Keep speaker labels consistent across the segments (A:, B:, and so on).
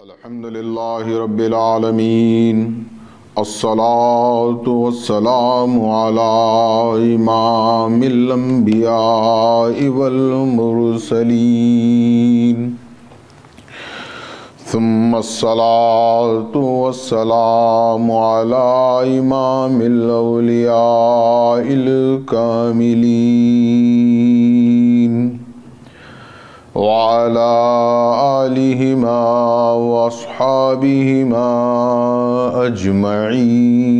A: الحمدللہ رب العالمین الصلاة والسلام علی امام الانبیاء والمرسلین ثم الصلاة والسلام علی امام الاولیاء الکاملین وعلى آلهما وأصحابهما أجمعين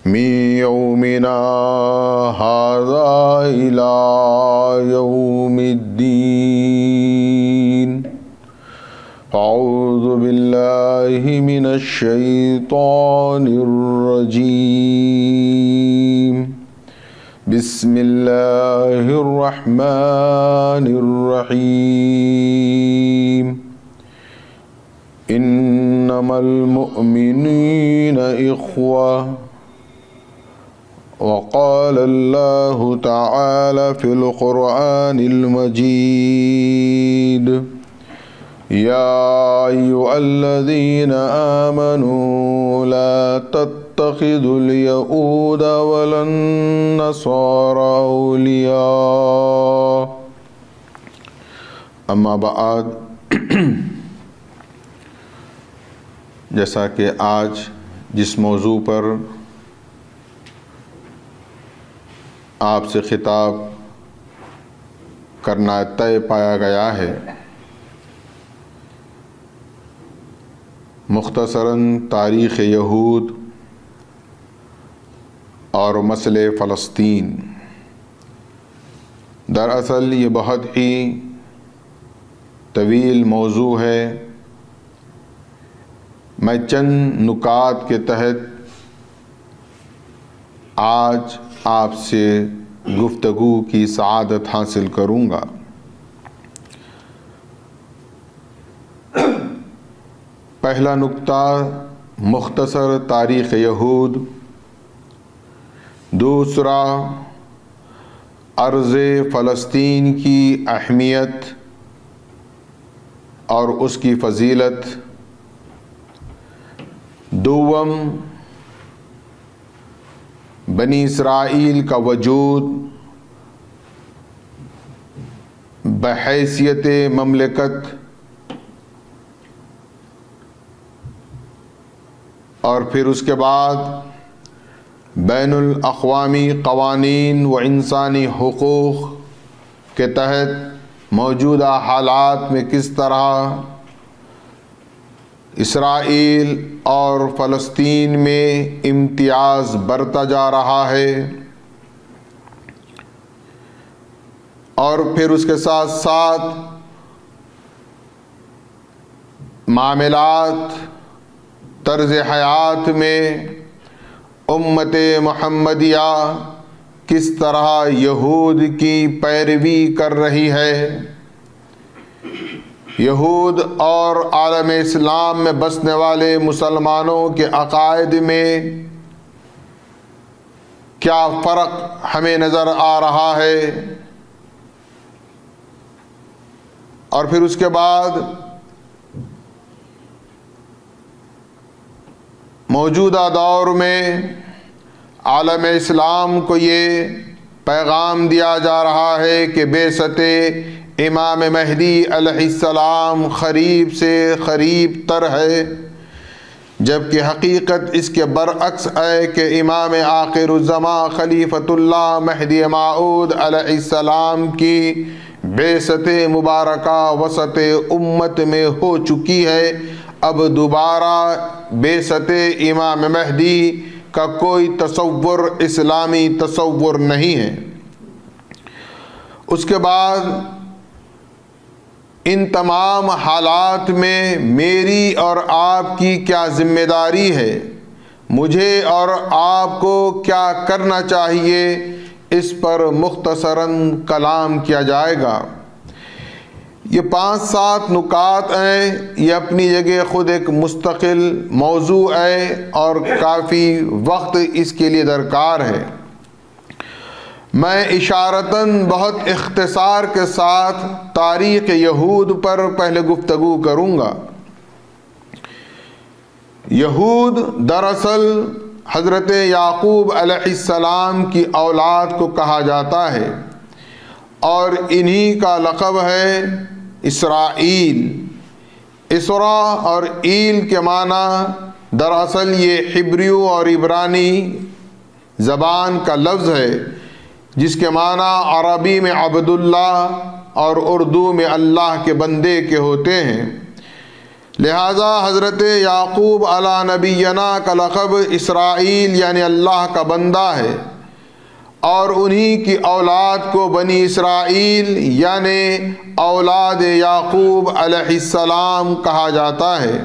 A: من يومنا هذا إلى يوم الدين. أعوذ بالله من الشيطان الرجيم. بسم اللہ الرحمن الرحیم. انما المؤمنین اخوة وقال اللہ تعالی فی القرآن المجید یا ایھا الذین آمنوا لا تتخذوا اليهود ولا النصارى أولياء. اما بعد، جیسا کہ آج جس موضوع پر آپ سے خطاب کرنا طے پایا گیا ہے، مختصراً تاریخ یہود اور مسئلہ فلسطین. دراصل یہ بہت ہی طویل موضوع ہے. میں چند نکات کے تحت آج آپ سے گفتگو کی سعادت حاصل کروں گا. پہلا نکتہ مختصر تاریخ یہود. دوسرا ارض فلسطین کی اہمیت اور اس کی فضیلت. دوم بنی اسرائیل کا وجود بحیثیت مملکت اور پھر اس کے بعد بین الاقوامی قوانین و انسانی حقوق کے تحت موجودہ حالات میں کس طرح اسرائیل اور فلسطین میں امتیاز برتا جا رہا ہے، اور پھر اس کے ساتھ ساتھ معاملات طرز حیات میں امت محمدیہ کس طرح یہود کی پیروی کر رہی ہے، یہود اور عالم اسلام میں بسنے والے مسلمانوں کے عقائد میں کیا فرق ہمیں نظر آ رہا ہے، اور پھر اس کے بعد موجودہ دور میں عالم اسلام کو یہ پیغام دیا جا رہا ہے کہ بعثت امام مہدی علیہ السلام قریب سے قریب تر ہے، جبکہ حقیقت اس کے برعکس ہے کہ امام آخر الزمان خلیفۃ اللہ مہدی موعود علیہ السلام کی بعثت مبارکہ وسط امت میں ہو چکی ہے. اب دوبارہ بعثت امام مہدی کا کوئی تصور اسلامی تصور نہیں ہے. اس کے بعد ان تمام حالات میں میری اور آپ کی کیا ذمہ داری ہے، مجھے اور آپ کو کیا کرنا چاہیے، اس پر مختصراً کلام کیا جائے گا. یہ 5-7 نکات ہیں، یہ اپنی جگہ خود ایک مستقل موضوع ہے اور کافی وقت اس کے لیے درکار ہے. میں اشارتاً بہت اختصار کے ساتھ تاریخ یہود پر پہلے گفتگو کروں گا۔ یہود دراصل حضرت یعقوب علیہ السلام کی اولاد کو کہا جاتا ہے اور انہی کا لقب ہے اسرائیل۔ اسرا اور ایل کے معنی دراصل یہ ہبریو اور عبرانی زبان کا لفظ ہے جس کے معنی عربی میں عبداللہ اور اردو میں اللہ کے بندے کے ہوتے ہیں، لہذا حضرت یعقوب علی نبینا کا لقب اسرائیل یعنی اللہ کا بندہ ہے، اور انہی کی اولاد کو بنی اسرائیل یعنی اولاد یعقوب علیہ السلام کہا جاتا ہے۔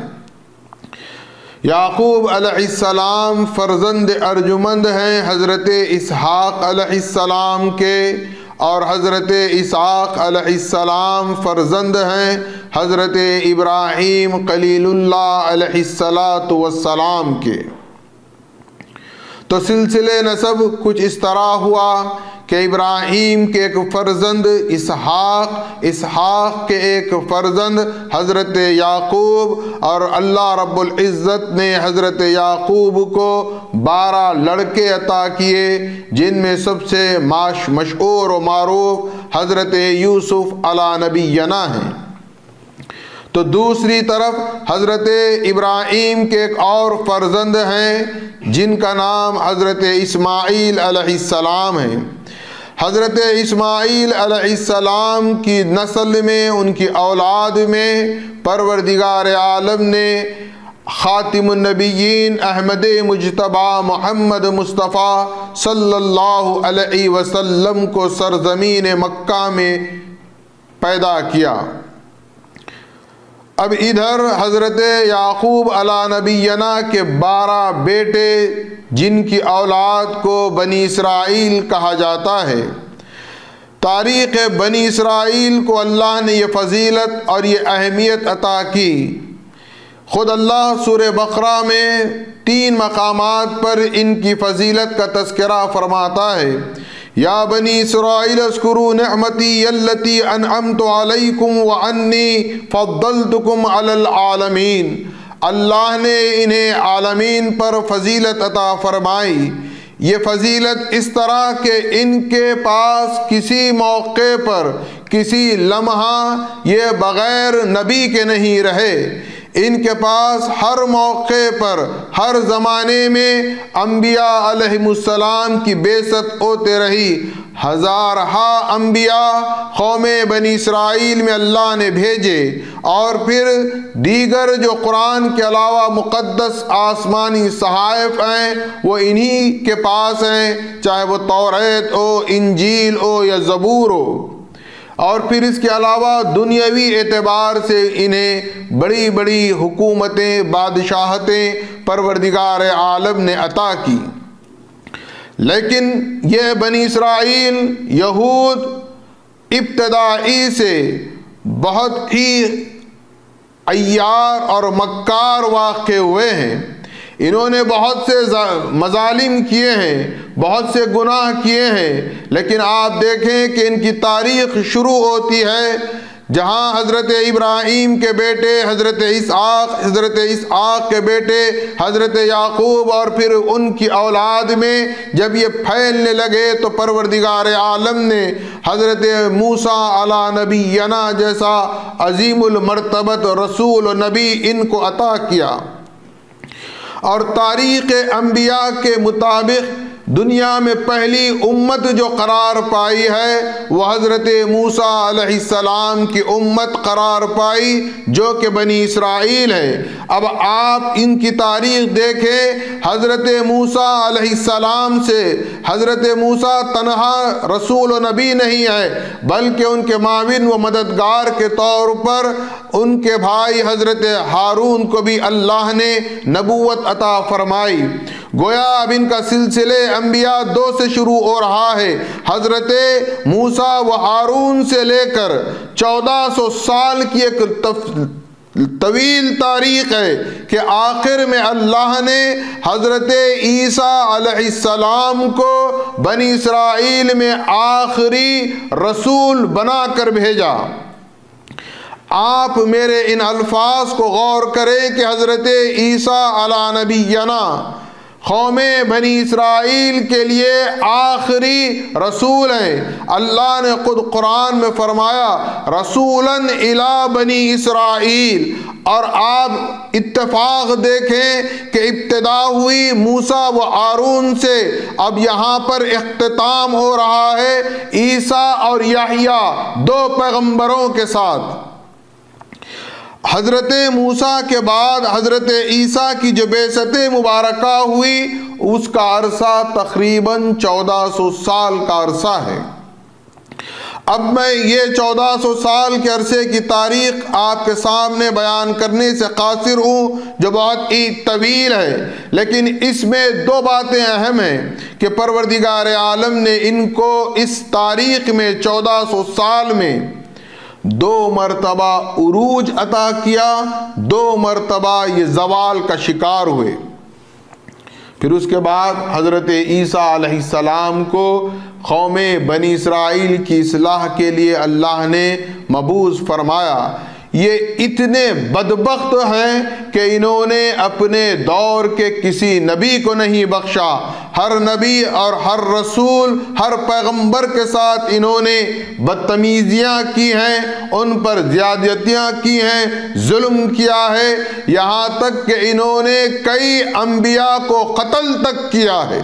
A: یعقوب علیہ السلام فرزند ارجمند ہیں حضرت اسحاق علیہ السلام کے، اور حضرت اسحاق علیہ السلام فرزند ہیں حضرت ابراہیم خلیل اللہ علیہ السلام کے۔ تو سلسلے نسب کچھ اس طرح ہوا کہ ابراہیم کے ایک فرزند اسحاق، اسحاق کے ایک فرزند حضرت یعقوب، اور اللہ رب العزت نے حضرت یعقوب کو 12 لڑکے عطا کیے، جن میں سب سے مشہور و معروف حضرت یوسف علی نبینا ہیں۔ تو دوسری طرف حضرت ابراہیم کے ایک اور فرزند ہیں جن کا نام حضرت اسماعیل علیہ السلام ہے۔ حضرت اسماعیل علیہ السلام کی نسل میں، ان کی اولاد میں پروردگار عالم نے خاتم النبیین احمد مجتبی محمد مصطفیٰ صلی اللہ علیہ وسلم کو سرزمین مکہ میں پیدا کیا۔ اب ادھر حضرت یعقوب علی نبینا کے 12 بیٹے جن کی اولاد کو بنی اسرائیل کہا جاتا ہے۔ تاریخ بنی اسرائیل کو اللہ نے یہ فضیلت اور یہ اہمیت عطا کی۔ خود اللہ سورہ بقرہ میں 3 مقامات پر ان کی فضیلت کا تذکرہ فرماتا ہے۔ یا بنی اسرائیل اذکروا نعمتی التی انعمت علیکم وانی فضلتکم علی العالمین۔ اللہ نے انہیں عالمین پر فضیلت عطا فرمائی۔ یہ فضیلت اس طرح کہ ان کے پاس کسی موقع پر، کسی لمحہ یہ بغیر نبی کے نہیں رہے۔ ان کے پاس ہر موقع پر، ہر زمانے میں انبیاء علیہ السلام کی بعثت ہوتے رہی۔ ہزارہا انبیاء قوم بنی اسرائیل میں اللہ نے بھیجے، اور پھر دیگر جو قرآن کے علاوہ مقدس آسمانی صحائف ہیں وہ انہی کے پاس ہیں، چاہے وہ توریت ہو، انجیل ہو یا زبور ہو۔ اور پھر اس کے علاوہ دنیاوی اعتبار سے انہیں بڑی بڑی حکومتیں، بادشاہتیں پروردگار عالم نے عطا کی۔ لیکن یہ بنی اسرائیل یہود ابتدائی سے بہت ہی عیار اور مکار واقع ہوئے ہیں۔ انہوں نے بہت سے مظالم کیے ہیں، بہت سے گناہ کیے ہیں، لیکن آپ دیکھیں کہ ان کی تاریخ شروع ہوتی ہے جہاں حضرت ابراہیم کے بیٹے حضرت اسحاق کے بیٹے حضرت یعقوب، اور پھر ان کی اولاد میں جب یہ پھیلنے لگے تو پروردگار عالم نے حضرت موسیٰ علی نبینا جیسا عظیم المرتبت رسول و نبی ان کو عطا کیا۔ اور تاریخ انبیاء کے مطابق دنیا میں پہلی امت جو قرار پائی ہے وہ حضرت موسیٰ علیہ السلام کی امت قرار پائی جو کہ بنی اسرائیل ہے۔ اب آپ ان کی تاریخ دیکھیں، حضرت موسیٰ علیہ السلام سے حضرت موسیٰ تنہا رسول و نبی نہیں ہے، بلکہ ان کے معاون و مددگار کے طور پر ان کے بھائی حضرت ہارون کو بھی اللہ نے نبوت عطا فرمائی۔ گویا اب ان کا سلسلے انبیاء 2 سے شروع ہو رہا ہے۔ حضرت موسیٰ و ہارون سے لے کر 1400 سال کی ایک طویل تاریخ ہے کہ آخر میں اللہ نے حضرت عیسیٰ علیہ السلام کو بنی اسرائیل میں آخری رسول بنا کر بھیجا۔ آپ میرے ان الفاظ کو غور کریں کہ حضرت عیسیٰ علیہ نبینا قوم بنی اسرائیل کے لیے آخری رسول ہیں۔ اللہ نے خود قرآن میں فرمایا رسولاً الی بنی اسرائیل، اور آپ اتفاق دیکھیں کہ ابتدا ہوئی موسیٰ و ہارون سے، اب یہاں پر اختتام ہو رہا ہے عیسیٰ اور یحییٰ دو پیغمبروں کے ساتھ۔ حضرت موسیٰ کے بعد حضرت عیسیٰ کی جو بعثت مبارکہ ہوئی اس کا عرصہ تقریباً 1400 سال کا عرصہ ہے۔ اب میں یہ 1400 سال کے عرصے کی تاریخ آپ کے سامنے بیان کرنے سے قاصر ہوں جو بہت ہی طویل ہے، لیکن اس میں دو باتیں اہم ہیں کہ پروردگار عالم نے ان کو اس تاریخ میں 1400 سال میں دو مرتبہ عروج عطا کیا، دو مرتبہ یہ زوال کا شکار ہوئے۔ پھر اس کے بعد حضرت عیسیٰ علیہ السلام کو قوم بنی اسرائیل کی اصلاح کے لیے اللہ نے مبعوث فرمایا۔ یہ اتنے بدبخت ہیں کہ انہوں نے اپنے دور کے کسی نبی کو نہیں بخشا۔ ہر نبی اور ہر رسول، ہر پیغمبر کے ساتھ انہوں نے بدتمیزیاں کی ہیں، ان پر زیادتیاں کی ہیں، ظلم کیا ہے، یہاں تک کہ انہوں نے کئی انبیاء کو قتل تک کیا ہے۔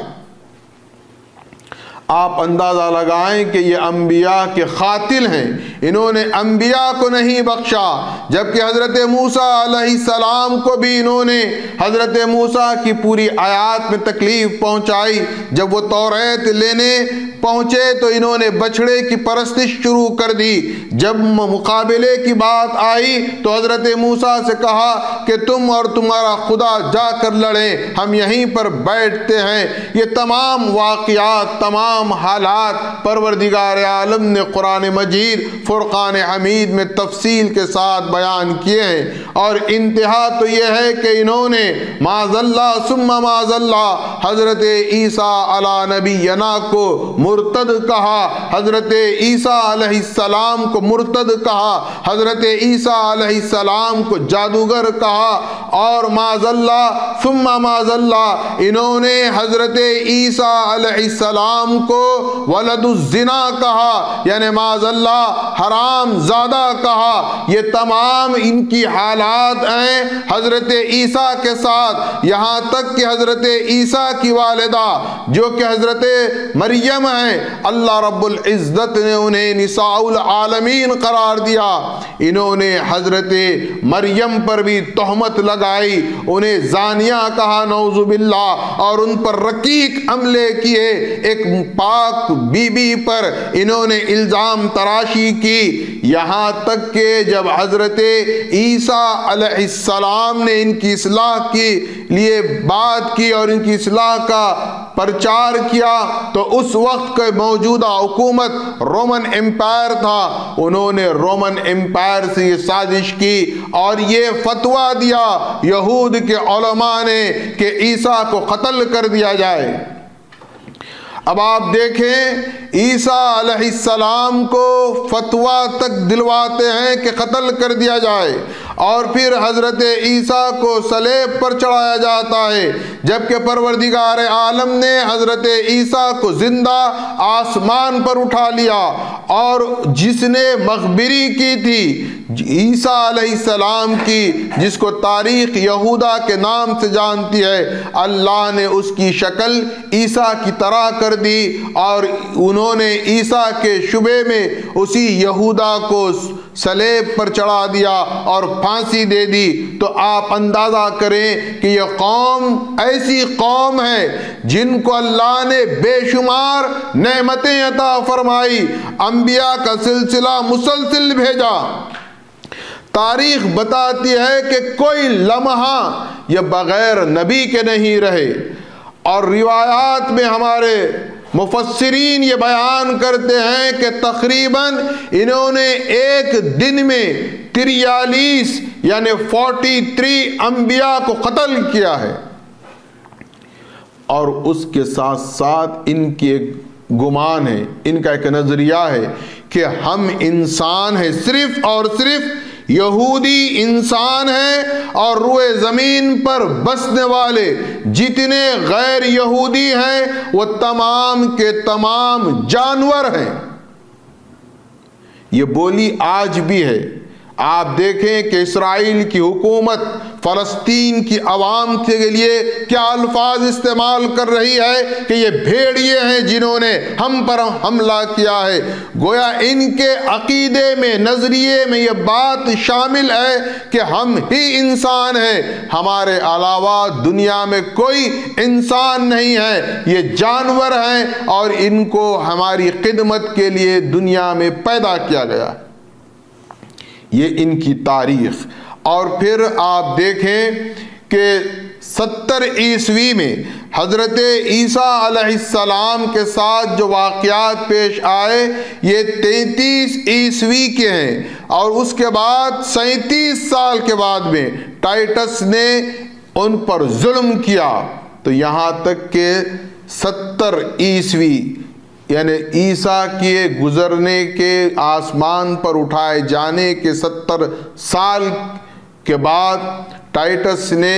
A: آپ اندازہ لگائیں کہ یہ انبیاء کے قاتل ہیں، انہوں نے انبیاء کو نہیں بخشا، جبکہ حضرت موسیٰ علیہ السلام کو بھی انہوں نے حضرت موسیٰ کی پوری آیات میں تکلیف پہنچائی۔ جب وہ توریت لینے پہنچے تو انہوں نے بچھڑے کی پرستش شروع کر دی۔ جب مقابلے کی بات آئی تو حضرت موسیٰ سے کہا کہ تم اور تمہارا خدا جا کر لڑیں، ہم یہیں پر بیٹھتے ہیں۔ یہ تمام واقعات، تمام حالات پروردگار عالم نے قرآن مجید فرقان حمید میں تفصیل کے ساتھ بیان کیے ہیں، اور انتہا تو یہ ہے کہ انہوں نے معاذ اللہ ثم معاذ اللہ حضرت عیسیٰ علیہ نبینا کو مرتد کہا، حضرت عیسیٰ علیہ السلام کو مرتد کہا، حضرت عیسیٰ علیہ السلام کو جادوگر کہا، اور معاذ اللہ ثم معاذ اللہ انہوں نے حضرت عیسیٰ علیہ السلام کو ولد الزنا کہا، یعنی معاذ اللہ حرام زادہ کہا۔ یہ تمام ان کی حالات ہیں حضرت عیسیٰ کے ساتھ، یہاں تک کہ حضرت عیسیٰ کی والدہ جو کہ حضرت مریم ہیں، اللہ رب العزت نے انہیں نساء العالمین قرار دیا۔ انہوں نے حضرت مریم پر بھی تہمت لگائی، انہیں زانیہ کہا نعوذ باللہ، اور ان پر رقیق حملے کیے۔ ایک پاک بی بی پر انہوں نے الزام تراشی کی، یہاں تک کہ جب حضرت عیسیٰ علیہ السلام نے ان کی اصلاح کے لیے بات کی اور ان کی اصلاح کا پرچار کیا تو اس وقت کے موجودہ حکومت رومن امپائر تھا، انہوں نے رومن امپائر سے یہ سازش کی اور یہ فتویٰ دیا یہود کے علماء نے کہ عیسیٰ کو قتل کر دیا جائے۔ اب آپ دیکھیں عیسیٰ علیہ السلام کو فتویٰ تک دلواتے ہیں کہ قتل کر دیا جائے، اور پھر حضرت عیسیٰ کو صلیب پر چڑھایا جاتا ہے، جبکہ پروردگار عالم نے حضرت عیسیٰ کو زندہ آسمان پر اٹھا لیا، اور جس نے مخبری کی تھی عیسیٰ علیہ السلام کی، جس کو تاریخ یہودا کے نام سے جانتی ہے، اللہ نے اس کی شکل عیسیٰ کی طرح کر دی، اور انہوں نے عیسیٰ کے شبے میں اسی یہودا کو صلیب پر چڑھا دیا اور پھانسی دے دی۔ تو آپ اندازہ کریں کہ یہ قوم ایسی قوم ہے جن کو اللہ نے بے شمار نعمتیں عطا فرمائی، انبیاء کا سلسلہ مسلسل بھیجا۔ تاریخ بتاتی ہے کہ کوئی لمحہ یہ بغیر نبی کے نہیں رہے، اور روایات میں ہمارے مفسرین یہ بیان کرتے ہیں کہ تقریباً انہوں نے ایک دن میں 43 یعنی 43 انبیاء کو قتل کیا ہے، اور اس کے ساتھ ساتھ ان کی ایک گمان ہے، ان کا ایک نظریہ ہے کہ ہم انسان ہیں، صرف اور صرف یہودی انسان ہیں، اور روئے زمین پر بسنے والے جتنے غیر یہودی ہیں وہ تمام کے تمام جانور ہیں۔ یہ بولی آج بھی ہے۔ آپ دیکھیں کہ اسرائیل کی حکومت فلسطین کی عوام کے لیے کیا الفاظ استعمال کر رہی ہے کہ یہ بھیڑیے ہیں جنہوں نے ہم پر حملہ کیا ہے۔ گویا ان کے عقیدے میں، نظریے میں یہ بات شامل ہے کہ ہم ہی انسان ہیں، ہمارے علاوہ دنیا میں کوئی انسان نہیں ہے، یہ جانور ہیں اور ان کو ہماری خدمت کے لیے دنیا میں پیدا کیا گیا۔ یہ ان کی تاریخ۔ اور پھر آپ دیکھیں کہ 70 عیسوی میں حضرت عیسیٰ علیہ السلام کے ساتھ جو واقعات پیش آئے یہ 33 عیسوی کے ہیں، اور اس کے بعد 37 سال کے بعد میں ٹائٹس نے ان پر ظلم کیا، تو یہاں تک کہ 70 عیسوی یعنی عیسیٰ کے گزرنے کے، آسمان پر اٹھائے جانے کے 70 سال کے بعد ٹائٹس نے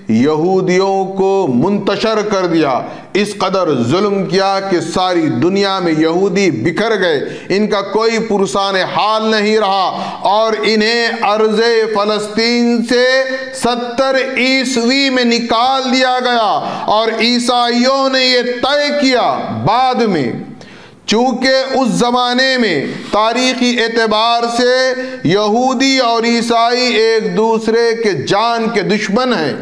A: یہودیوں کو منتشر کر دیا، اس قدر ظلم کیا کہ ساری دنیا میں یہودی بکھر گئے، ان کا کوئی پرسان حال نہیں رہا، اور انہیں ارض فلسطین سے 70 عیسوی میں نکال دیا گیا۔ اور عیسائیوں نے یہ طے کیا بعد میں، چونکہ اس زمانے میں تاریخی اعتبار سے یہودی اور عیسائی ایک دوسرے کے جان کے دشمن ہیں،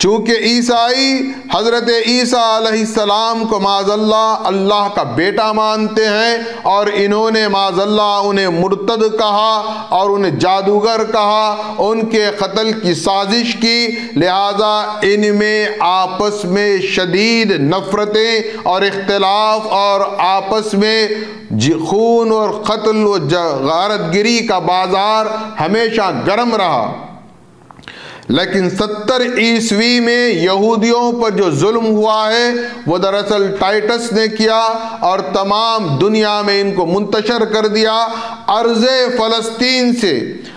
A: چونکہ عیسائی حضرت عیسیٰ علیہ السلام کو معاذ اللہ اللہ کا بیٹا مانتے ہیں، اور انہوں نے معاذ اللہ انہیں مرتد کہا اور انہیں جادوگر کہا، ان کے قتل کی سازش کی، لہذا ان میں آپس میں شدید نفرتیں اور اختلاف اور آپس میں خون اور قتل و غارت گری کا بازار ہمیشہ گرم رہا۔ لیکن 70 عیسوی میں یہودیوں پر جو ظلم ہوا ہے وہ دراصل ٹائٹس نے کیا، اور تمام دنیا میں ان کو منتشر کر دیا ارض فلسطین سے۔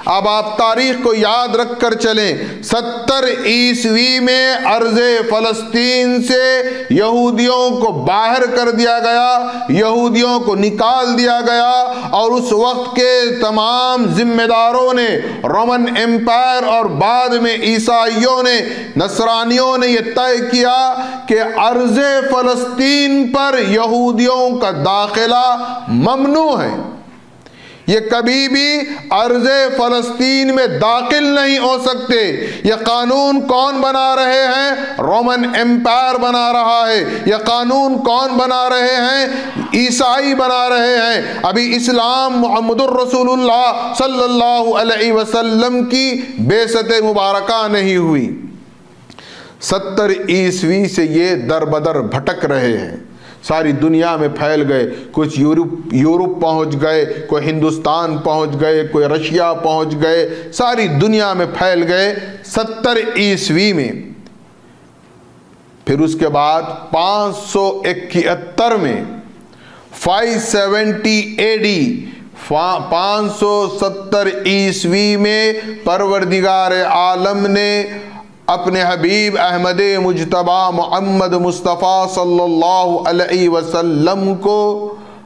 A: اب آپ تاریخ کو یاد رکھ کر چلیں، 70 عیسوی میں ارض فلسطین سے یہودیوں کو باہر کر دیا گیا، یہودیوں کو نکال دیا گیا، اور اس وقت کے تمام ذمہ داروں نے، رومن ایمپائر اور بعد میں عیسائیوں نے، نصرانیوں نے یہ طے کیا کہ ارض فلسطین پر یہودیوں کا داخلہ ممنوع ہے، یہ کبھی بھی ارض فلسطین میں داخل نہیں ہو سکتے۔ یہ قانون کون بنا رہے ہیں؟ رومن ایمپائر بنا رہا ہے۔ یہ قانون کون بنا رہے ہیں؟ عیسائی بنا رہے ہیں۔ ابھی اسلام محمد الرسول اللہ صلی اللہ علیہ وسلم کی بعثت مبارکہ نہیں ہوئی۔ 70 عیسوی سے یہ در بدر بھٹک رہے ہیں، ساری دنیا میں پھیل گئے، کچھ یورپ پہنچ گئے، کوئی ہندوستان پہنچ گئے، کوئی رشیا پہنچ گئے، ساری دنیا میں پھیل گئے 70 عیسوی میں۔ پھر اس کے بعد 571 میں 570 AD 570 عیسوی میں پروردگار عالم نے اپنے حبیب احمد مجتبی محمد مصطفیٰ صلی اللہ علیہ وسلم کو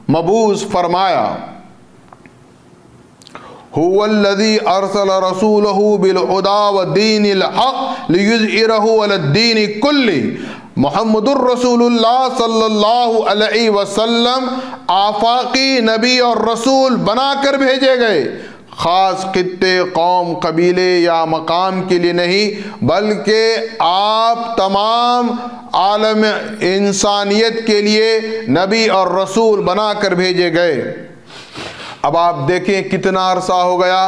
A: مبعوث فرمایا۔ هو الذی ارسل رسولہ بالہدی ودین الحق لیظہرہ علی الدین کلہ۔ محمد الرسول اللہ صلی اللہ علیہ وسلم آفاقی نبی اور رسول بنا کر بھیجے گئے، خاص خطے، قوم، قبیلے یا مقام کے لیے نہیں، بلکہ آپ تمام عالم انسانیت کے لیے نبی اور رسول بنا کر بھیجے گئے۔ اب آپ دیکھیں کتنا عرصہ ہو گیا،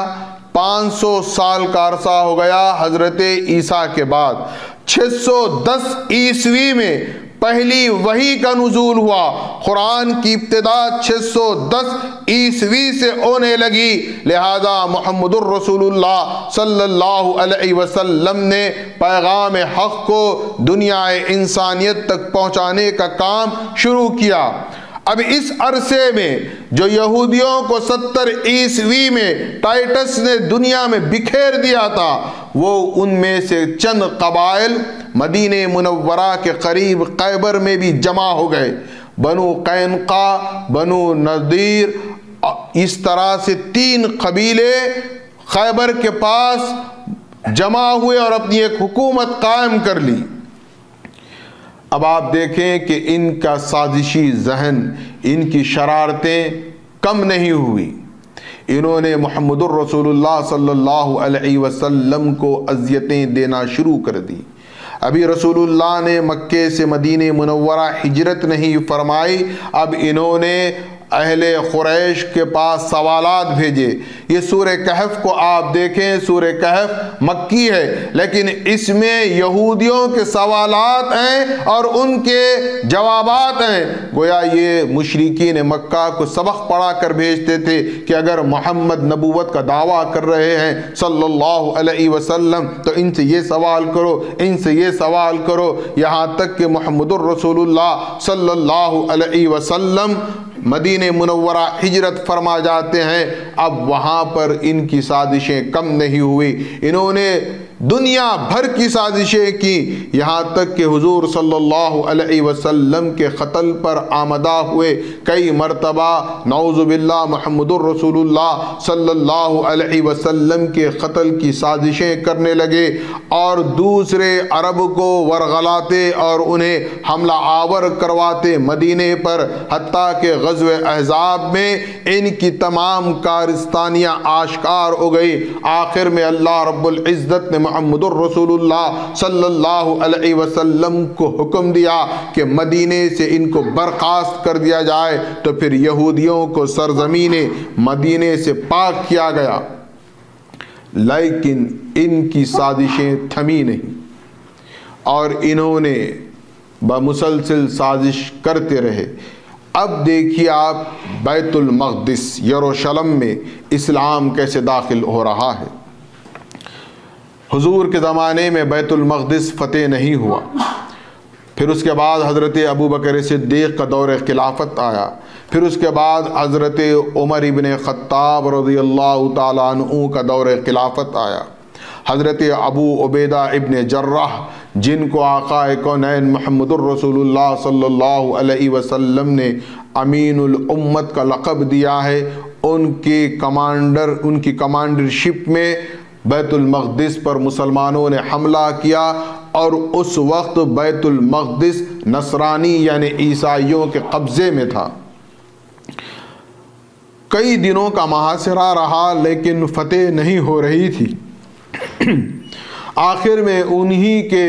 A: 500 سال کا عرصہ ہو گیا حضرت عیسیٰ کے بعد۔ 610 عیسوی میں پہلی وحی کا نزول ہوا۔ قرآن کی ابتدا 610 عیسوی سے ہونے لگی، لہذا محمد الرسول اللہ صلی اللہ علیہ وسلم نے پیغام حق کو دنیا انسانیت تک پہنچانے کا کام شروع کیا۔ اب اس عرصے میں جو یہودیوں کو 70 عیسوی میں ٹائٹس نے دنیا میں بکھیر دیا تھا، وہ ان میں سے چند قبائل مدینہ منورہ کے قریب خیبر میں بھی جمع ہو گئے۔ بنو قینقاع، بنو نذیر، اس طرح سے 3 قبیلے خیبر کے پاس جمع ہوئے اور اپنی ایک حکومت قائم کر لی۔ اب آپ دیکھیں کہ ان کا سازشی ذہن، ان کی شرارتیں کم نہیں ہوئی۔ انہوں نے محمد الرسول اللہ صلی اللہ علیہ وسلم کو اذیتیں دینا شروع کر دی۔ ابھی رسول اللہ نے مکے سے مدینہ منورہ ہجرت نہیں فرمائی، اب انہوں نے اہل قریش کے پاس سوالات بھیجے۔ یہ سورہ کہف کو آپ دیکھیں، سورہ کہف مکی ہے، لیکن اس میں یہودیوں کے سوالات ہیں اور ان کے جوابات ہیں۔ گویا یہ مشرکین مکہ کو سبق پڑھا کر بھیجتے تھے کہ اگر محمد نبوت کا دعویٰ کر رہے ہیں صلی اللہ علیہ وسلم تو ان سے یہ سوال کرو، ان سے یہ سوال کرو، یہاں تک کہ محمد الرسول اللہ صلی اللہ علیہ وسلم مدینہ منورہ ہجرت فرما جاتے ہیں۔ اب وہاں پر ان کی سازشیں کم نہیں ہوئی، انہوں نے دنیا بھر کی سازشیں کی، یہاں تک کہ حضور صلی اللہ علیہ وسلم کے قتل پر آمدہ ہوئے۔ کئی مرتبہ نعوذ باللہ محمد الرسول اللہ صلی اللہ علیہ وسلم کے قتل کی سازشیں کرنے لگے اور دوسرے عرب کو ورغلاتے اور انہیں حملہ آور کرواتے مدینے پر، حتیٰ کہ غزوہ احزاب میں ان کی تمام کارستانیاں آشکار ہو گئی۔ آخر میں اللہ رب العزت نے محمد الرسول اللہ صلی اللہ علیہ وسلم کو حکم دیا کہ مدینے سے ان کو برخاست کر دیا جائے، تو پھر یہودیوں کو سرزمین مدینے سے پاک کیا گیا۔ لیکن ان کی سازشیں تھمی نہیں اور انہوں نے بمسلسل سازش کرتے رہے۔ اب دیکھیے آپ بیت المقدس یروشلم میں اسلام کیسے داخل ہو رہا ہے۔ حضور کے زمانے میں بیت المقدس فتح نہیں ہوا، پھر اس کے بعد حضرت ابو بکر صدیق کا دور خلافت آیا، پھر اس کے بعد حضرت عمر ابن خطاب رضی اللہ تعالیٰ عنہ کا دور خلافت آیا، حضرت ابو عبیدہ ابن جراح جن کو آقا کونین محمد الرسول اللہ صلی اللہ علیہ وسلم نے امین الامت کا لقب دیا ہے، ان کی کمانڈرشپ میں بیت المقدس پر مسلمانوں نے حملہ کیا اور اس وقت بیت المقدس نصرانی یعنی عیسائیوں کے قبضے میں تھا۔ کئی دنوں کا محاصرہ رہا لیکن فتح نہیں ہو رہی تھی۔ آخر میں انہی کے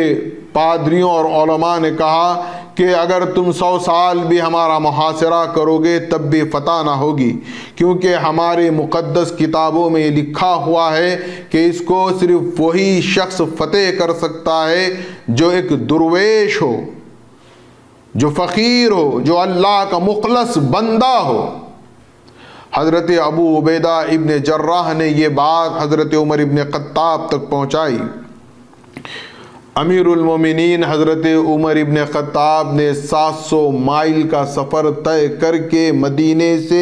A: پادریوں اور علماء نے کہا کہ اگر تم 100 سال بھی ہمارا محاصرہ کرو گے تب بھی فتح نہ ہوگی، کیونکہ ہمارے مقدس کتابوں میں یہ لکھا ہوا ہے کہ اس کو صرف وہی شخص فتح کر سکتا ہے جو ایک درویش ہو، جو فقیر ہو، جو اللہ کا مخلص بندہ ہو۔ حضرت ابو عبیدہ ابن جراح نے یہ بات حضرت عمر ابن خطاب تک پہنچائی۔ امیر المومنین حضرت عمر ابن خطاب نے 700 مائل کا سفر طے کر کے مدینے سے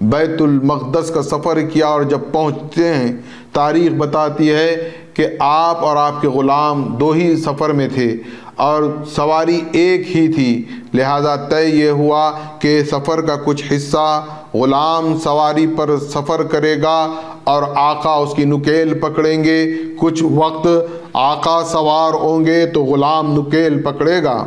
A: بیت المقدس کا سفر کیا، اور جب پہنچتے ہیں تاریخ بتاتی ہے کہ آپ اور آپ کے غلام 2 ہی سفر میں تھے اور سواری ایک ہی تھی، لہذا طے یہ ہوا کہ سفر کا کچھ حصہ غلام سواری پر سفر کرے گا اور آقا اس کی نکیل پکڑیں گے، کچھ وقت آقا سوار ہوں گے تو غلام نکیل پکڑے گا،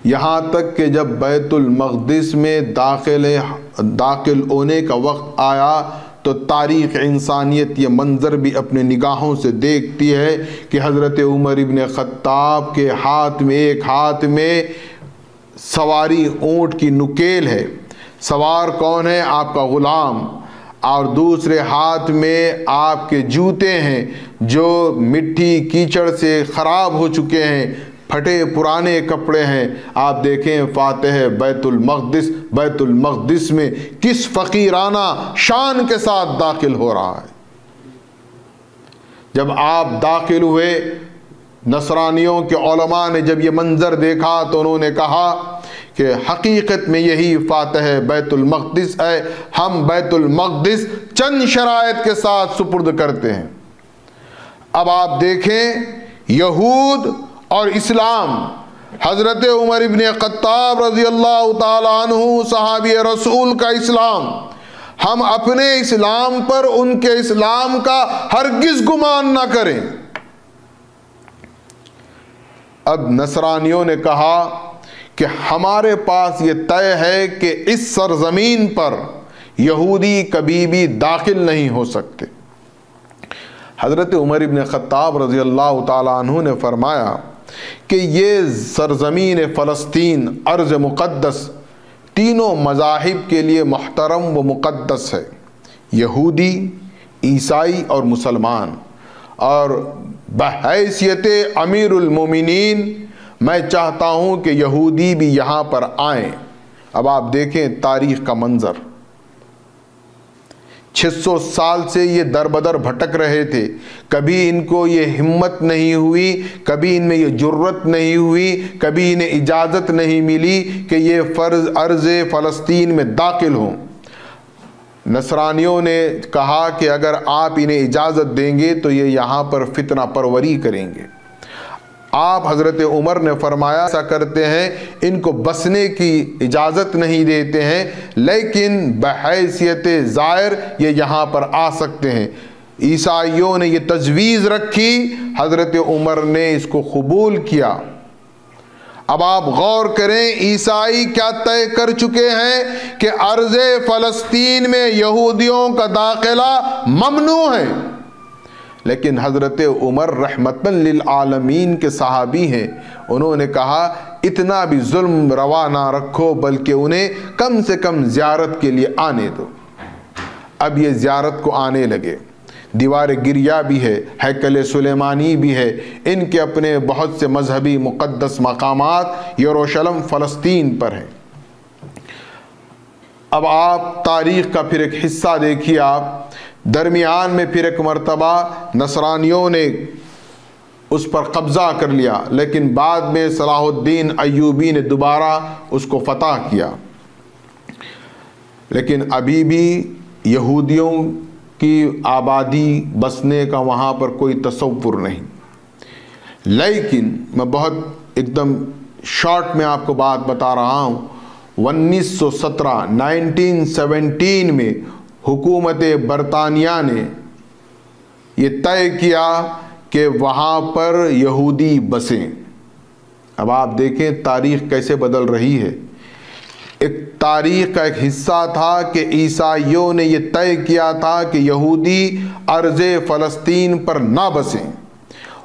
A: یہاں تک کہ جب بیت المقدس میں داخل ہونے کا وقت آیا تو تاریخ انسانیت یہ منظر بھی اپنے نگاہوں سے دیکھتی ہے کہ حضرت عمر ابن خطاب کے ایک ہاتھ میں سواری اونٹ کی نکیل ہے، سوار کون ہے؟ آپ کا غلام، اور دوسرے ہاتھ میں آپ کے جوتے ہیں جو مٹی کیچڑ سے خراب ہو چکے ہیں، پھٹے پرانے کپڑے ہیں. آپ دیکھیں فاتح بیت المقدس میں کس فقیرانہ شان کے ساتھ داخل ہو رہا ہے. جب آپ داخل ہوئے، نصرانیوں کے علماء نے جب یہ منظر دیکھا تو انہوں نے کہا کہ حقیقت میں یہی فاتح بیت المقدس ہے، ہم بیت المقدس چند شرائط کے ساتھ سپرد کرتے ہیں. اب آپ دیکھیں یہود اور اسلام، حضرت عمر ابن خطاب رضی اللہ تعالیٰ عنہ صحابی رسول کا اسلام، ہم اپنے اسلام پر ان کے اسلام کا ہرگز گمان نہ کریں. اب نصرانیوں نے کہا کہ ہمارے پاس یہ طے ہے کہ اس سرزمین پر یہودی کبھی بھی داخل نہیں ہو سکتے. حضرت عمر ابن خطاب رضی اللہ تعالیٰ عنہ نے فرمایا کہ یہ سرزمین فلسطین، ارض مقدس، تینوں مذاہب کے لیے محترم و مقدس ہے، یہودی، عیسائی اور مسلمان. اور بحیثیت امیر المومنین میں چاہتا ہوں کہ یہودی بھی یہاں پر آئیں. اب آپ دیکھیں تاریخ کا منظر، 600 سال سے یہ در بدر بھٹک رہے تھے، کبھی ان کو یہ ہمت نہیں ہوئی، کبھی ان میں یہ جرت نہیں ہوئی، کبھی انہیں اجازت نہیں ملی کہ یہ ارض فلسطین میں داخل ہوں. نصرانیوں نے کہا کہ اگر آپ انہیں اجازت دیں گے تو یہ یہاں پر فتنہ پروری کریں گے. آپ حضرت عمر نے فرمایا ایسا کرتے ہیں، ان کو بسنے کی اجازت نہیں دیتے ہیں، لیکن بحیثیت زائر یہ یہاں پر آ سکتے ہیں. عیسائیوں نے یہ تجویز رکھی، حضرت عمر نے اس کو قبول کیا. اب آپ غور کریں عیسائی کیا طے کر چکے ہیں کہ ارض فلسطین میں یہودیوں کا داخلہ ممنوع ہے، لیکن حضرت عمر رحمتاً للعالمین کے صحابی ہیں، انہوں نے کہا اتنا بھی ظلم روا نہ رکھو، بلکہ انہیں کم سے کم زیارت کے لیے آنے دو. اب یہ زیارت کو آنے لگے. دیوار گریہ بھی ہے، ہیکل سلیمانی بھی ہے، ان کے اپنے بہت سے مذہبی مقدس مقامات یروشلم فلسطین پر ہیں. اب آپ تاریخ کا پھر ایک حصہ دیکھیے. آپ درمیان میں پھر ایک مرتبہ نصرانیوں نے اس پر قبضہ کر لیا، لیکن بعد میں صلاح الدین ایوبی نے دوبارہ اس کو فتح کیا. لیکن ابھی بھی یہودیوں کی آبادی بسنے کا وہاں پر کوئی تصور نہیں. لیکن میں بہت ایک دم شارٹ میں آپ کو بات بتا رہا ہوں. 1917 میں حکومت برطانیہ نے یہ طے کیا کہ وہاں پر یہودی بسیں. اب آپ دیکھیں تاریخ کیسے بدل رہی ہے. ایک تاریخ کا ایک حصہ تھا کہ عیسائیوں نے یہ طے کیا تھا کہ یہودی ارض فلسطین پر نہ بسیں.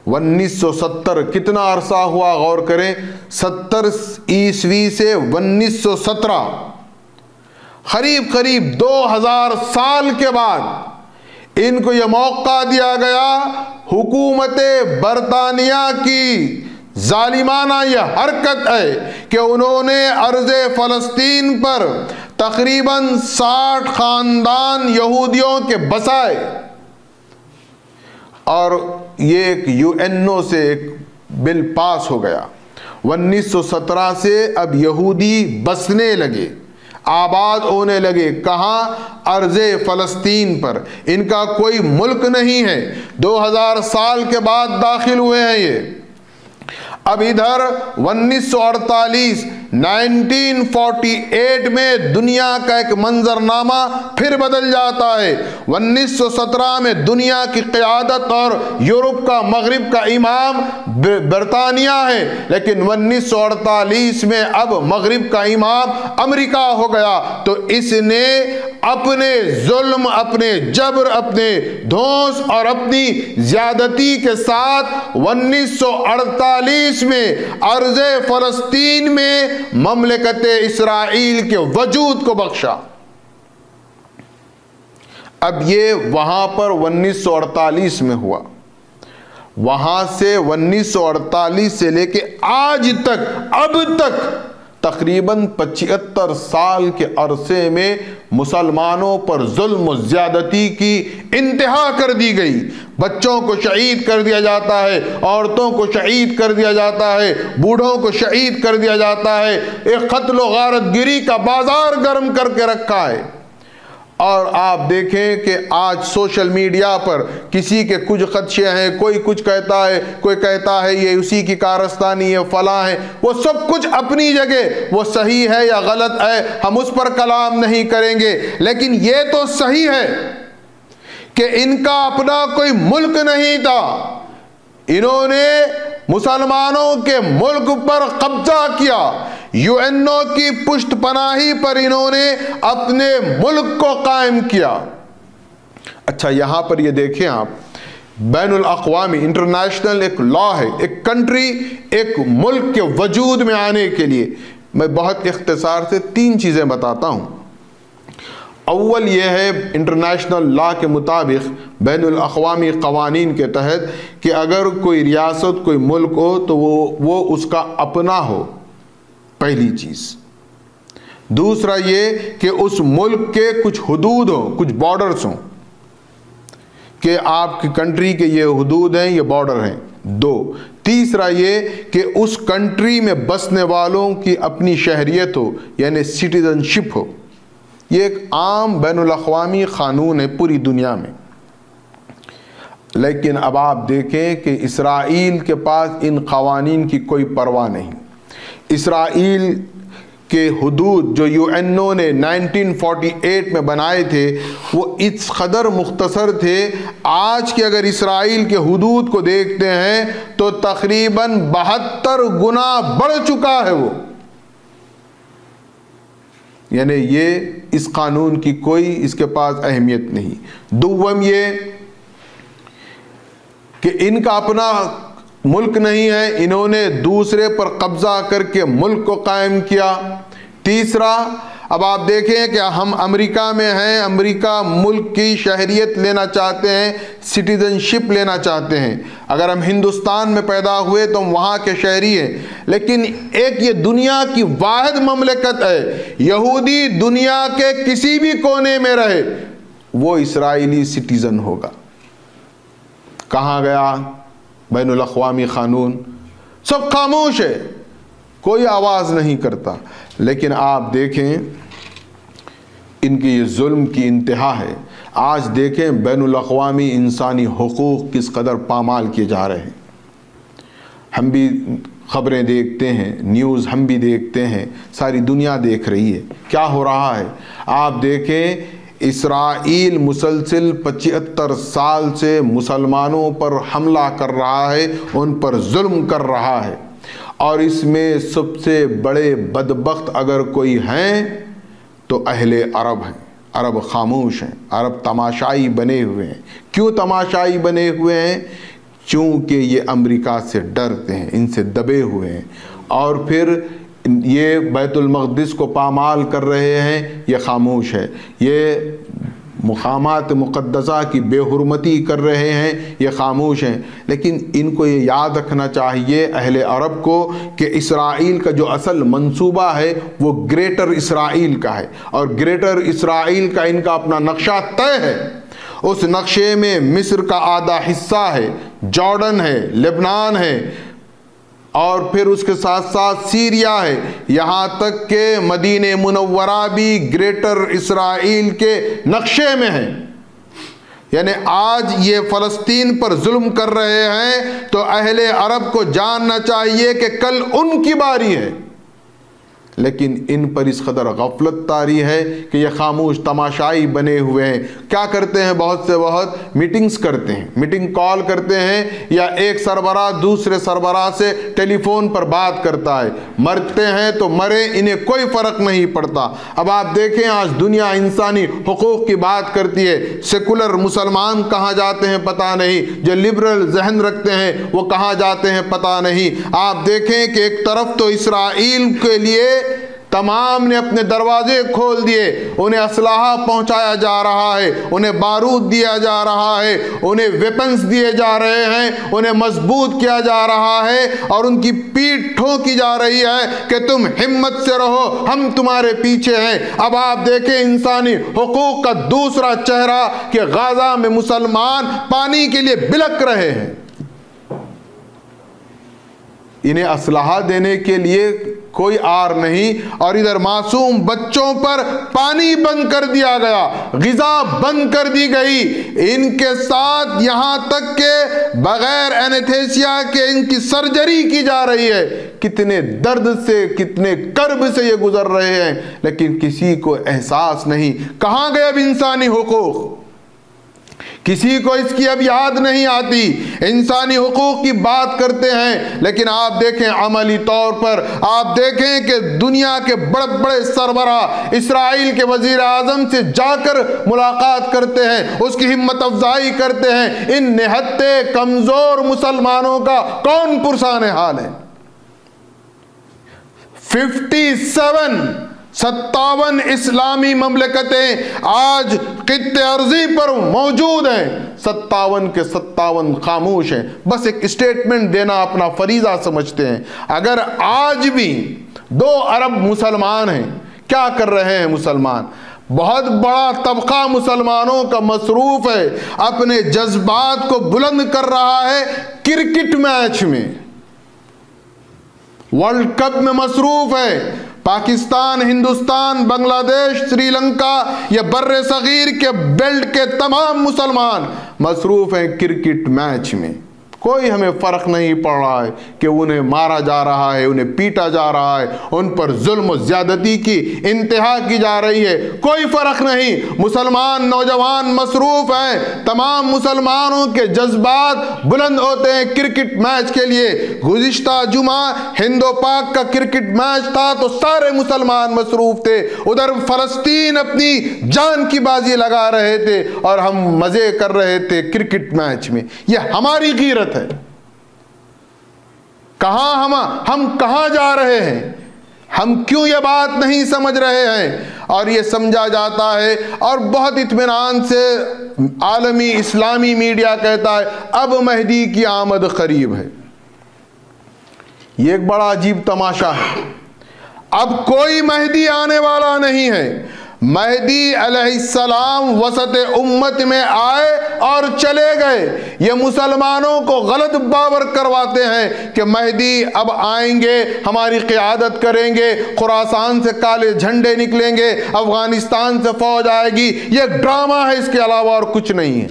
A: 1970 کتنا عرصہ ہوا غور کریں، 70 عیسوی سے 1917، قریب 2000 سال کے بعد ان کو یہ موقع دیا گیا. حکومت برطانیہ کی ظالمانہ یہ حرکت ہے کہ انہوں نے ارض فلسطین پر تقریباً 60 خاندان یہودیوں کے بسائے، اور یہ ایک UN سے ایک بل پاس ہو گیا. 1917 سے اب یہودی بسنے لگے، آباد ہونے لگے. کہاں؟ ارض فلسطین پر. ان کا کوئی ملک نہیں ہے، 2000 سال کے بعد داخل ہوئے ہیں یہ. اب ادھر 1948 میں دنیا کا ایک منظرنامہ پھر بدل جاتا ہے. 1917 میں دنیا کی قیادت اور یورپ کا مغرب کا امام برطانیہ ہے، لیکن 1948 میں اب مغرب کا امام امریکہ ہو گیا. تو اس نے اپنے ظلم، اپنے جبر، اپنے دھونس اور اپنی زیادتی کے ساتھ 1948 میں ارض فلسطین میں مملکت اسرائیل کے وجود کو بخشا. اب یہ وہاں پر 1948 میں ہوا. وہاں سے 1948 سے لے کے آج تک اب تک تقریباً 75 سال کے عرصے میں مسلمانوں پر ظلم و زیادتی کی انتہا کر دی گئی۔ بچوں کو شہید کر دیا جاتا ہے، عورتوں کو شہید کر دیا جاتا ہے، بوڑھوں کو شہید کر دیا جاتا ہے، ایک قتل و غارت گری کا بازار گرم کر کے رکھا ہے۔ اور آپ دیکھیں کہ آج سوشل میڈیا پر کسی کے کچھ خدشے ہیں، کوئی کچھ کہتا ہے، کوئی کہتا ہے یہ اسی کی کارستانی ہے، فلاں ہے، وہ سب کچھ اپنی جگہ، وہ صحیح ہے یا غلط ہے ہم اس پر کلام نہیں کریں گے، لیکن یہ تو صحیح ہے کہ ان کا اپنا کوئی ملک نہیں تھا، انہوں نے مسلمانوں کے ملک پر قبضہ کیا، یو این او کی پشت پناہی پر انہوں نے اپنے ملک کو قائم کیا۔ اچھا یہاں پر یہ دیکھیں آپ، بین الاقوامی انٹرنیشنل ایک لا ہے، ایک کنٹری، ایک ملک کے وجود میں آنے کے لیے میں بہت اختصار سے 3 چیزیں بتاتا ہوں۔ اول یہ ہے انٹرنیشنل لا کے مطابق، بین الاقوامی قوانین کے تحت، کہ اگر کوئی ریاست، کوئی ملک ہو تو وہ اس کا اپنا ہو، پہلی چیز۔ دوسرا یہ کہ اس ملک کے کچھ حدود ہوں، کچھ بارڈرز ہوں، کہ آپ کی کنٹری کے یہ حدود ہیں، یہ بارڈر ہیں، 2۔ تیسرا یہ کہ اس کنٹری میں بسنے والوں کی اپنی شہریت ہو، یعنی سٹیزن شپ ہو۔ یہ ایک عام بین الاقوامی قانون ہے پوری دنیا میں۔ لیکن اب آپ دیکھیں کہ اسرائیل کے پاس ان قوانین کی کوئی پرواہ نہیں۔ اسرائیل کے حدود جو یو این او نے 1948 میں بنائے تھے وہ اس قدر مختصر تھے، آج کے اگر اسرائیل کے حدود کو دیکھتے ہیں تو تقریباً 72 گنا بڑھ چکا ہے وہ۔ یعنی یہ اس قانون کی کوئی اس کے پاس اہمیت نہیں۔ دوم یہ کہ ان کا اپنا ملک نہیں ہے، انہوں نے دوسرے پر قبضہ کر کے ملک کو قائم کیا۔ تیسرا، اب آپ دیکھیں کہ ہم امریکہ میں ہیں، امریکہ ملک کی شہریت لینا چاہتے ہیں، سٹیزن شپ لینا چاہتے ہیں۔ اگر ہم ہندوستان میں پیدا ہوئے تو ہم وہاں کے شہری ہیں، لیکن ایک یہ دنیا کی واحد مملکت ہے، یہودی دنیا کے کسی بھی کونے میں رہے وہ اسرائیلی سٹیزن ہوگا۔ کہاں گیا بین الاقوامی قانون؟ سب خاموش ہے، کوئی آواز نہیں کرتا۔ لیکن آپ دیکھیں ان کی یہ ظلم کی انتہا ہے۔ آج دیکھیں بین الاقوامی انسانی حقوق کس قدر پامال کیے جا رہے ہیں۔ ہم بھی خبریں دیکھتے ہیں، نیوز ہم بھی دیکھتے ہیں، ساری دنیا دیکھ رہی ہے کیا ہو رہا ہے۔ آپ دیکھیں اسرائیل مسلسل 75 سال سے مسلمانوں پر حملہ کر رہا ہے، ان پر ظلم کر رہا ہے، اور اس میں سب سے بڑے بدبخت اگر کوئی ہیں تو اہل عرب ہیں۔ عرب خاموش ہیں، عرب تماشائی بنے ہوئے ہیں۔ کیوں تماشائی بنے ہوئے ہیں؟ چونکہ یہ امریکہ سے ڈرتے ہیں، ان سے دبے ہوئے ہیں، اور پھر یہ بیت المقدس کو پامال کر رہے ہیں، یہ خاموش ہے۔ یہ مقامات مقدسہ کی بے حرمتی کر رہے ہیں، یہ خاموش ہیں۔ لیکن ان کو یہ یاد رکھنا چاہیے اہل عرب کو کہ اسرائیل کا جو اصل منصوبہ ہے وہ گریٹر اسرائیل کا ہے، اور گریٹر اسرائیل کا ان کا اپنا نقشہ طے ہے۔ اس نقشے میں مصر کا آدھا حصہ ہے، جارڈن ہے، لبنان ہے، اور پھر اس کے ساتھ ساتھ سیریا ہے، یہاں تک کہ مدینہ منورہ بھی گریٹر اسرائیل کے نقشے میں ہے۔ یعنی آج یہ فلسطین پر ظلم کر رہے ہیں تو اہل عرب کو جاننا چاہیے کہ کل ان کی باری ہے، لیکن ان پر اس قدر غفلت طاری ہے کہ یہ خاموش تماشائی بنے ہوئے ہیں۔ کیا کرتے ہیں؟ بہت سے بہت میٹنگز کرتے ہیں، میٹنگ کال کرتے ہیں، یا ایک سربراہ دوسرے سربراہ سے ٹیلی فون پر بات کرتا ہے، مرتے ہیں تو مرے، انہیں کوئی فرق نہیں پڑتا۔ اب آپ دیکھیں آج دنیا انسانی حقوق کی بات کرتی ہے، سیکولر مسلمان کہاں جاتے ہیں پتہ نہیں، جو لبرل ذہن رکھتے ہیں وہ کہاں جاتے ہیں پتہ نہیں۔ آپ دیکھیں کہ ایک طرف تو اسرائیل کے لیے تمام نے اپنے دروازے کھول دیے، انہیں اسلحہ پہنچایا جا رہا ہے، انہیں بارود دیا جا رہا ہے، انہیں ویپنز دیے جا رہے ہیں، انہیں مضبوط کیا جا رہا ہے اور ان کی پیٹھ ٹھوکی جا رہی ہے کہ تم ہمت سے رہو، ہم تمہارے پیچھے ہیں۔ اب آپ دیکھیں انسانی حقوق کا دوسرا چہرہ کہ غزہ میں مسلمان پانی کے لیے بلک رہے ہیں، انہیں اسلحہ دینے کے لیے کوئی آر نہیں، اور ادھر معصوم بچوں پر پانی بند کر دیا گیا، غذا بند کر دی گئی، ان کے ساتھ یہاں تک کہ بغیر اینستھیسیا کے ان کی سرجری کی جا رہی ہے۔ کتنے درد سے، کتنے کرب سے یہ گزر رہے ہیں، لیکن کسی کو احساس نہیں۔ کہاں گئے اب انسانی حقوق؟ کسی کو اس کی اب یاد نہیں آتی۔ انسانی حقوق کی بات کرتے ہیں، لیکن آپ دیکھیں عملی طور پر، آپ دیکھیں کہ دنیا کے بڑے بڑے سربراہ اسرائیل کے وزیر اعظم سے جا کر ملاقات کرتے ہیں، اس کی ہمت افزائی کرتے ہیں۔ ان نہتے کمزور مسلمانوں کا کون پرسان حال ہے؟ 57 اسلامی مملکتیں آج خطے ارضی پر موجود ہیں، 57 کے 57 خاموش ہیں، بس ایک اسٹیٹمنٹ دینا اپنا فریضہ سمجھتے ہیں۔ اگر آج بھی 2 ارب مسلمان ہیں، کیا کر رہے ہیں مسلمان؟ بہت بڑا طبقہ مسلمانوں کا مصروف ہے، اپنے جذبات کو بلند کر رہا ہے کرکٹ میچ میں، ورلڈ کپ میں مصروف ہے۔ پاکستان، ہندوستان، بنگلہ دیش، سری لنکا یا بر صغیر کے بیلٹ کے تمام مسلمان مصروف ہیں کرکٹ میچ میں۔ کوئی ہمیں فرق نہیں پڑ رہا ہے کہ انہیں مارا جا رہا ہے، انہیں پیٹا جا رہا ہے، ان پر ظلم و زیادتی کی انتہا کی جا رہی ہے، کوئی فرق نہیں۔ مسلمان نوجوان مصروف ہیں، تمام مسلمانوں کے جذبات بلند ہوتے ہیں کرکٹ میچ کے لیے۔ گزشتہ جمعہ ہند و پاک کا کرکٹ میچ تھا تو سارے مسلمان مصروف تھے، ادھر فلسطین اپنی جان کی بازی لگا رہے تھے اور ہم مزے کر رہے تھے کرکٹ میچ میں۔ یہ ہماری غیرت ہے۔ ہم کہاں جا رہے ہیں؟ ہم کیوں یہ بات نہیں سمجھ رہے ہیں؟ اور یہ سمجھا جاتا ہے اور بہت اطمینان سے عالمی اسلامی میڈیا کہتا ہے اب مہدی کی آمد قریب ہے۔ یہ ایک بڑا عجیب تماشا ہے۔ اب کوئی مہدی آنے والا نہیں ہے۔ مہدی علیہ السلام وسط امت میں آئے اور چلے گئے۔ یہ مسلمانوں کو غلط باور کرواتے ہیں کہ مہدی اب آئیں گے، ہماری قیادت کریں گے، خراسان سے کالے جھنڈے نکلیں گے، افغانستان سے فوج آئے گی۔ یہ ڈرامہ ہے، اس کے علاوہ اور کچھ نہیں ہے۔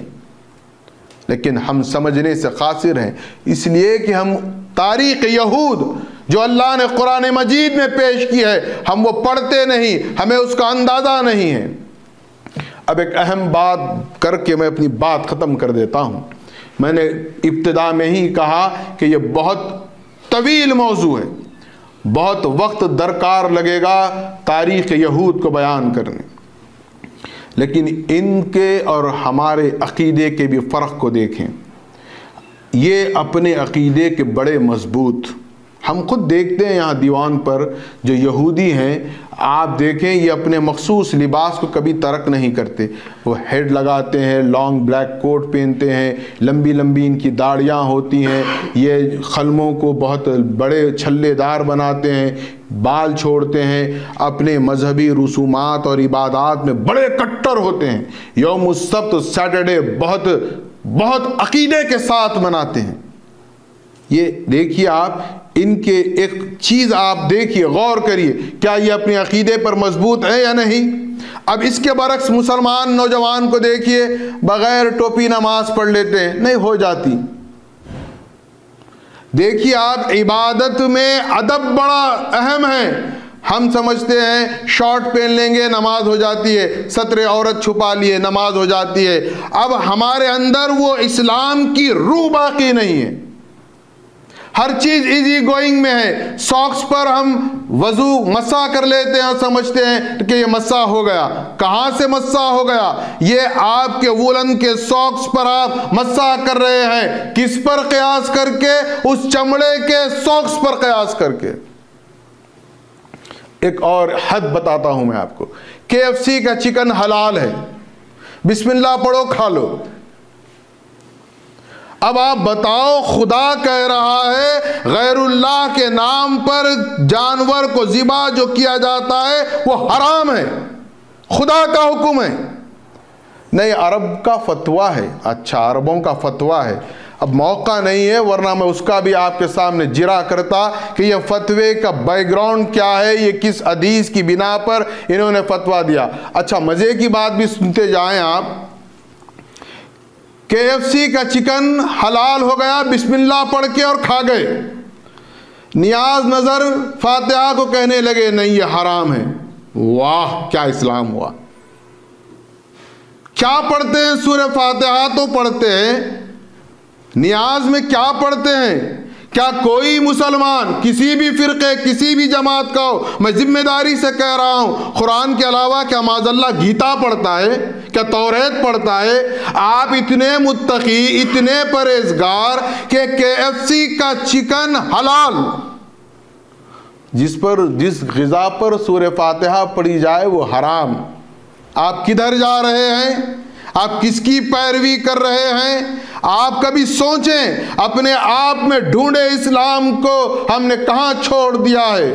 A: لیکن ہم سمجھنے سے قاصر ہیں، اس لیے کہ ہم تاریخ یہود جو اللہ نے قرآن مجید میں پیش کی ہے ہم وہ پڑھتے نہیں، ہمیں اس کا اندازہ نہیں ہے۔ اب ایک اہم بات کر کے میں اپنی بات ختم کر دیتا ہوں۔ میں نے ابتدا میں ہی کہا کہ یہ بہت طویل موضوع ہے، بہت وقت درکار لگے گا تاریخ یہود کو بیان کرنے، لیکن ان کے اور ہمارے عقیدے کے بھی فرق کو دیکھیں۔ یہ اپنے عقیدے کے بڑے مضبوط، ہم خود دیکھتے ہیں یہاں دیوان پر جو یہودی ہیں، آپ دیکھیں یہ اپنے مخصوص لباس کو کبھی ترک نہیں کرتے۔ وہ ہیڈ لگاتے ہیں، لانگ بلیک کوٹ پہنتے ہیں، لمبی لمبی ان کی داڑیاں ہوتی ہیں، یہ خلموں کو بہت بڑے چھلے دار بناتے ہیں، بال چھوڑتے ہیں، اپنے مذہبی رسومات اور عبادات میں بڑے کٹر ہوتے ہیں، یوم السبت سیٹرڈے بہت عقیدے کے ساتھ مناتے ہیں۔ یہ دیکھیے آپ ان کے ایک چیز آپ دیکھیے، غور کریے، کیا یہ اپنے عقیدے پر مضبوط ہے یا نہیں؟ اب اس کے برعکس مسلمان نوجوان کو دیکھیے، بغیر ٹوپی نماز پڑھ لیتے ہیں، نہیں ہو جاتی۔ دیکھیے آپ عبادت میں ادب بڑا اہم ہے۔ ہم سمجھتے ہیں شارٹ پہن لیں گے نماز ہو جاتی ہے، ستر عورت چھپا لیے نماز ہو جاتی ہے۔ اب ہمارے اندر وہ اسلام کی روح باقی نہیں ہے، ہر چیز ایزی گوئنگ میں ہے۔ ساکس پر ہم وضو مسح کر لیتے ہیں اور سمجھتے ہیں کہ یہ مسح ہو گیا۔ کہاں سے مسح ہو گیا؟ یہ آپ کے وولن کے ساکس پر آپ مسح کر رہے ہیں، کس پر قیاس کر کے؟ اس چمڑے کے ساکس پر قیاس کر کے۔ ایک اور حد بتاتا ہوں میں آپ کو. KFC کا چکن حلال ہے, بسم اللہ پڑھو کھا لو. اب آپ بتاؤ, خدا کہہ رہا ہے غیر اللہ کے نام پر جانور کو ذبح جو کیا جاتا ہے وہ حرام ہے, خدا کا حکم ہے. نہیں, عرب کا فتویٰ ہے. اچھا, عربوں کا فتویٰ ہے. اب موقع نہیں ہے, ورنہ میں اس کا بھی آپ کے سامنے جرا کرتا کہ یہ فتوے کا بیک گراؤنڈ کیا ہے, یہ کس حدیث کی بنا پر انہوں نے فتویٰ دیا. اچھا, مزے کی بات بھی سنتے جائیں آپ. KFC کا چکن حلال ہو گیا, بسم اللہ پڑھ کے اور کھا گئے. نیاز نظر فاتحہ کو کہنے لگے نہیں یہ حرام ہے. واہ, کیا اسلام ہوا. کیا پڑھتے ہیں؟ سورہ فاتحہ تو پڑھتے ہیں, نیاز میں کیا پڑھتے ہیں؟ کیا کوئی مسلمان کسی بھی فرقے کسی بھی جماعت کا ہو, میں ذمہ داری سے کہہ رہا ہوں, قرآن کے علاوہ کیا معاذ اللہ گیتا پڑھتا ہے؟ کیا توریت پڑھتا ہے؟ آپ اتنے متقی, اتنے پرہیزگار کہ KFC کا چکن حلال, جس غذا پر سورہ فاتحہ پڑھی جائے وہ حرام. آپ کدھر جا رہے ہیں؟ آپ کس کی پیروی کر رہے ہیں؟ آپ کبھی سوچیں, اپنے آپ میں ڈھونڈے اسلام کو ہم نے کہاں چھوڑ دیا ہے.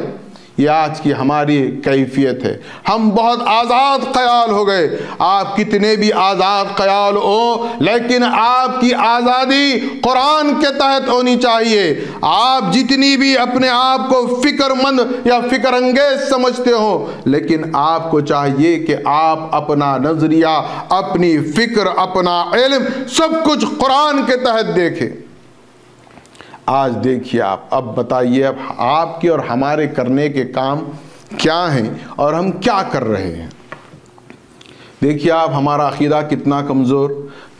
A: یہ آج کی ہماری کیفیت ہے. ہم بہت آزاد خیال ہو گئے. آپ کتنے بھی آزاد خیال ہو, لیکن آپ کی آزادی قرآن کے تحت ہونی چاہیے. آپ جتنی بھی اپنے آپ کو فکر مند یا فکر انگیز سمجھتے ہو, لیکن آپ کو چاہیے کہ آپ اپنا نظریہ, اپنی فکر, اپنا علم سب کچھ قرآن کے تحت دیکھیں. آج دیکھیے آپ, اب بتائیے اب آپ کے اور ہمارے کرنے کے کام کیا ہیں اور ہم کیا کر رہے ہیں. دیکھیے آپ, ہمارا عقیدہ کتنا کمزور.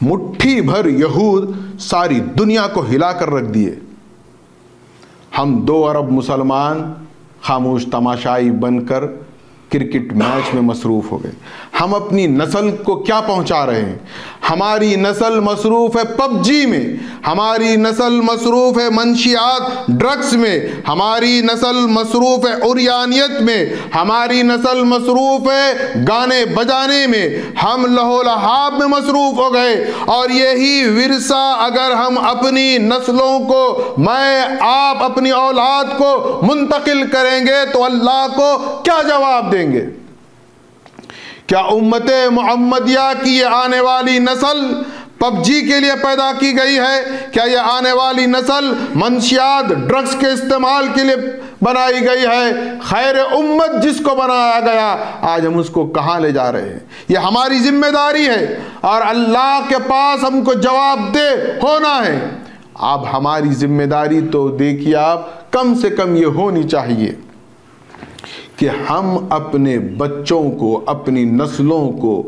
A: مٹھی بھر یہود ساری دنیا کو ہلا کر رکھ دیے. ہم 2 ارب مسلمان خاموش تماشائی بن کر کرکٹ میچ میں مصروف ہو گئے. ہم اپنی نسل کو کیا پہنچا رہے ہیں؟ ہماری نسل مصروف ہے PUBG میں, ہماری نسل مصروف ہے منشیات ڈرگس میں, ہماری نسل مصروف ہے عریانیت میں, ہماری نسل مصروف ہے گانے بجانے میں, ہم لہو لہاب میں مصروف ہو گئے. اور یہی ورثہ اگر ہم اپنی نسلوں کو, میں آپ اپنی اولاد کو منتقل کریں گے تو اللہ کو کیا جواب دیں گے؟ کیا امت محمدیہ کی یہ آنے والی نسل PUBG کے لیے پیدا کی گئی ہے؟ کیا یہ آنے والی نسل منشیات ڈرگس کے استعمال کے لیے بنائی گئی ہے؟ خیر امت جس کو بنایا گیا, آج ہم اس کو کہاں لے جا رہے ہیں؟ یہ ہماری ذمہ داری ہے اور اللہ کے پاس ہم کو جواب دہ ہونا ہے. اب ہماری ذمہ داری تو دیکھیے آپ, کم سے کم یہ ہونی چاہیے کہ ہم اپنے بچوں کو, اپنی نسلوں کو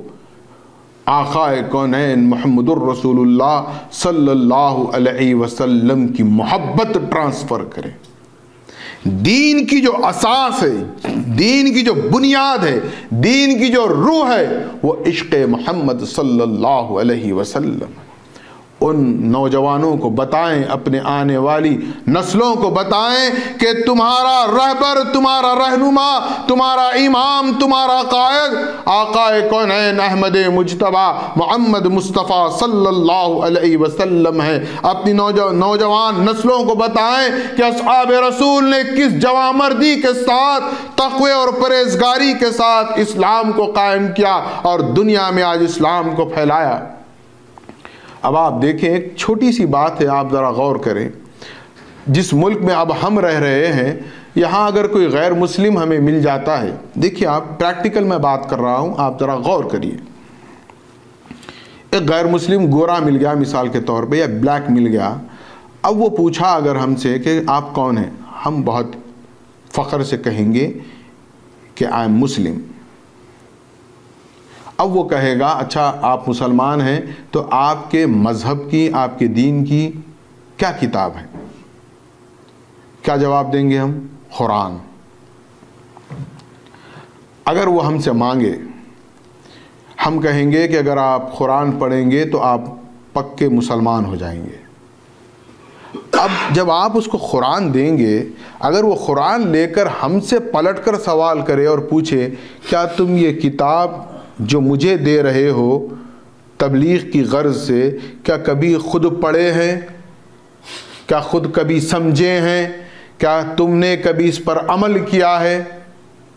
A: آقا کونین محمد الرسول اللہ صلی اللہ علیہ وسلم کی محبت ٹرانسفر کریں. دین کی جو اساس ہے, دین کی جو بنیاد ہے, دین کی جو روح ہے, وہ عشق محمد صلی اللہ علیہ وسلم. ان نوجوانوں کو بتائیں, اپنے آنے والی نسلوں کو بتائیں کہ تمہارا رہبر, تمہارا رہنما, تمہارا امام, تمہارا قائد آقا کونین احمد مجتبی محمد مصطفیٰ صلی اللہ علیہ وسلم ہے. اپنی نوجوان نسلوں کو بتائیں کہ اصحاب رسول نے کس جوامردی کے ساتھ, تقوی اور پرہیزگاری کے ساتھ اسلام کو قائم کیا اور دنیا میں آج اسلام کو پھیلایا. اب آپ دیکھیں, ایک چھوٹی سی بات ہے, آپ ذرا غور کریں. جس ملک میں اب ہم رہ رہے ہیں, یہاں اگر کوئی غیر مسلم ہمیں مل جاتا ہے, دیکھیے آپ پریکٹیکل میں بات کر رہا ہوں, آپ ذرا غور کریے. ایک غیر مسلم گورا مل گیا مثال کے طور پہ, یا بلیک مل گیا. اب وہ پوچھا اگر ہم سے کہ آپ کون ہیں, ہم بہت فخر سے کہیں گے کہ آئی ایم مسلم. اب وہ کہے گا اچھا آپ مسلمان ہیں تو آپ کے مذہب کی, آپ کے دین کی کیا کتاب ہے؟ کیا جواب دیں گے ہم؟ قرآن. اگر وہ ہم سے مانگے, ہم کہیں گے کہ اگر آپ قرآن پڑھیں گے تو آپ پکے مسلمان ہو جائیں گے. اب جب آپ اس کو قرآن دیں گے، اگر وہ قرآن لے کر ہم سے پلٹ کر سوال کرے اور پوچھے کیا تم یہ کتاب جو مجھے دے رہے ہو تبلیغ کی غرض سے، کیا کبھی خود پڑھے ہیں، کیا خود کبھی سمجھے ہیں، کیا تم نے کبھی اس پر عمل کیا ہے،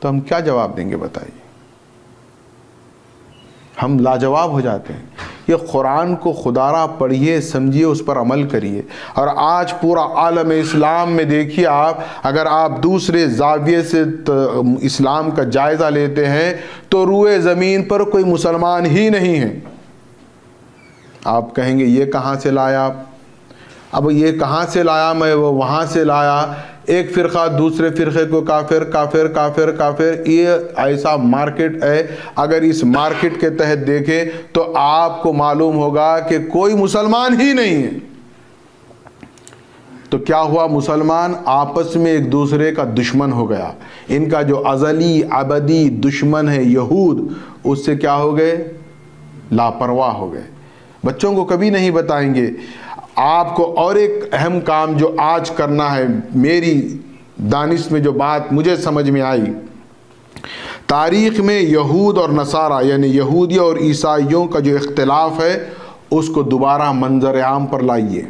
A: تو ہم کیا جواب دیں گے بتائیے؟ ہم لاجواب ہو جاتے ہیں۔ یہ قرآن کو خدا را پڑھیے، سمجھیے، اس پر عمل کریے۔ اور آج پورا عالم اسلام میں دیکھیے آپ، اگر آپ دوسرے زاویے سے اسلام کا جائزہ لیتے ہیں تو روئے زمین پر کوئی مسلمان ہی نہیں ہے۔ آپ کہیں گے یہ کہاں سے لایا آپ؟ اب یہ کہاں سے لایا؟ میں وہ وہاں سے لایا۔ ایک فرقہ دوسرے فرقے کو کافر کافر کافر کافر، یہ ایسا مارکیٹ ہے۔ اگر اس مارکیٹ کے تحت دیکھیں تو آپ کو معلوم ہوگا کہ کوئی مسلمان ہی نہیں ہے۔ تو کیا ہوا؟ مسلمان آپس میں ایک دوسرے کا دشمن ہو گیا۔ ان کا جو ازلی ابدی دشمن ہے یہود، اس سے کیا ہو گئے؟ لاپرواہ ہو گئے۔ بچوں کو کبھی نہیں بتائیں گے۔ آپ کو اور ایک اہم کام جو آج کرنا ہے، میری دانش میں جو بات مجھے سمجھ میں آئی، تاریخ میں یہود اور نصارہ یعنی یہودی اور عیسائیوں کا جو اختلاف ہے اس کو دوبارہ منظر عام پر لائیے۔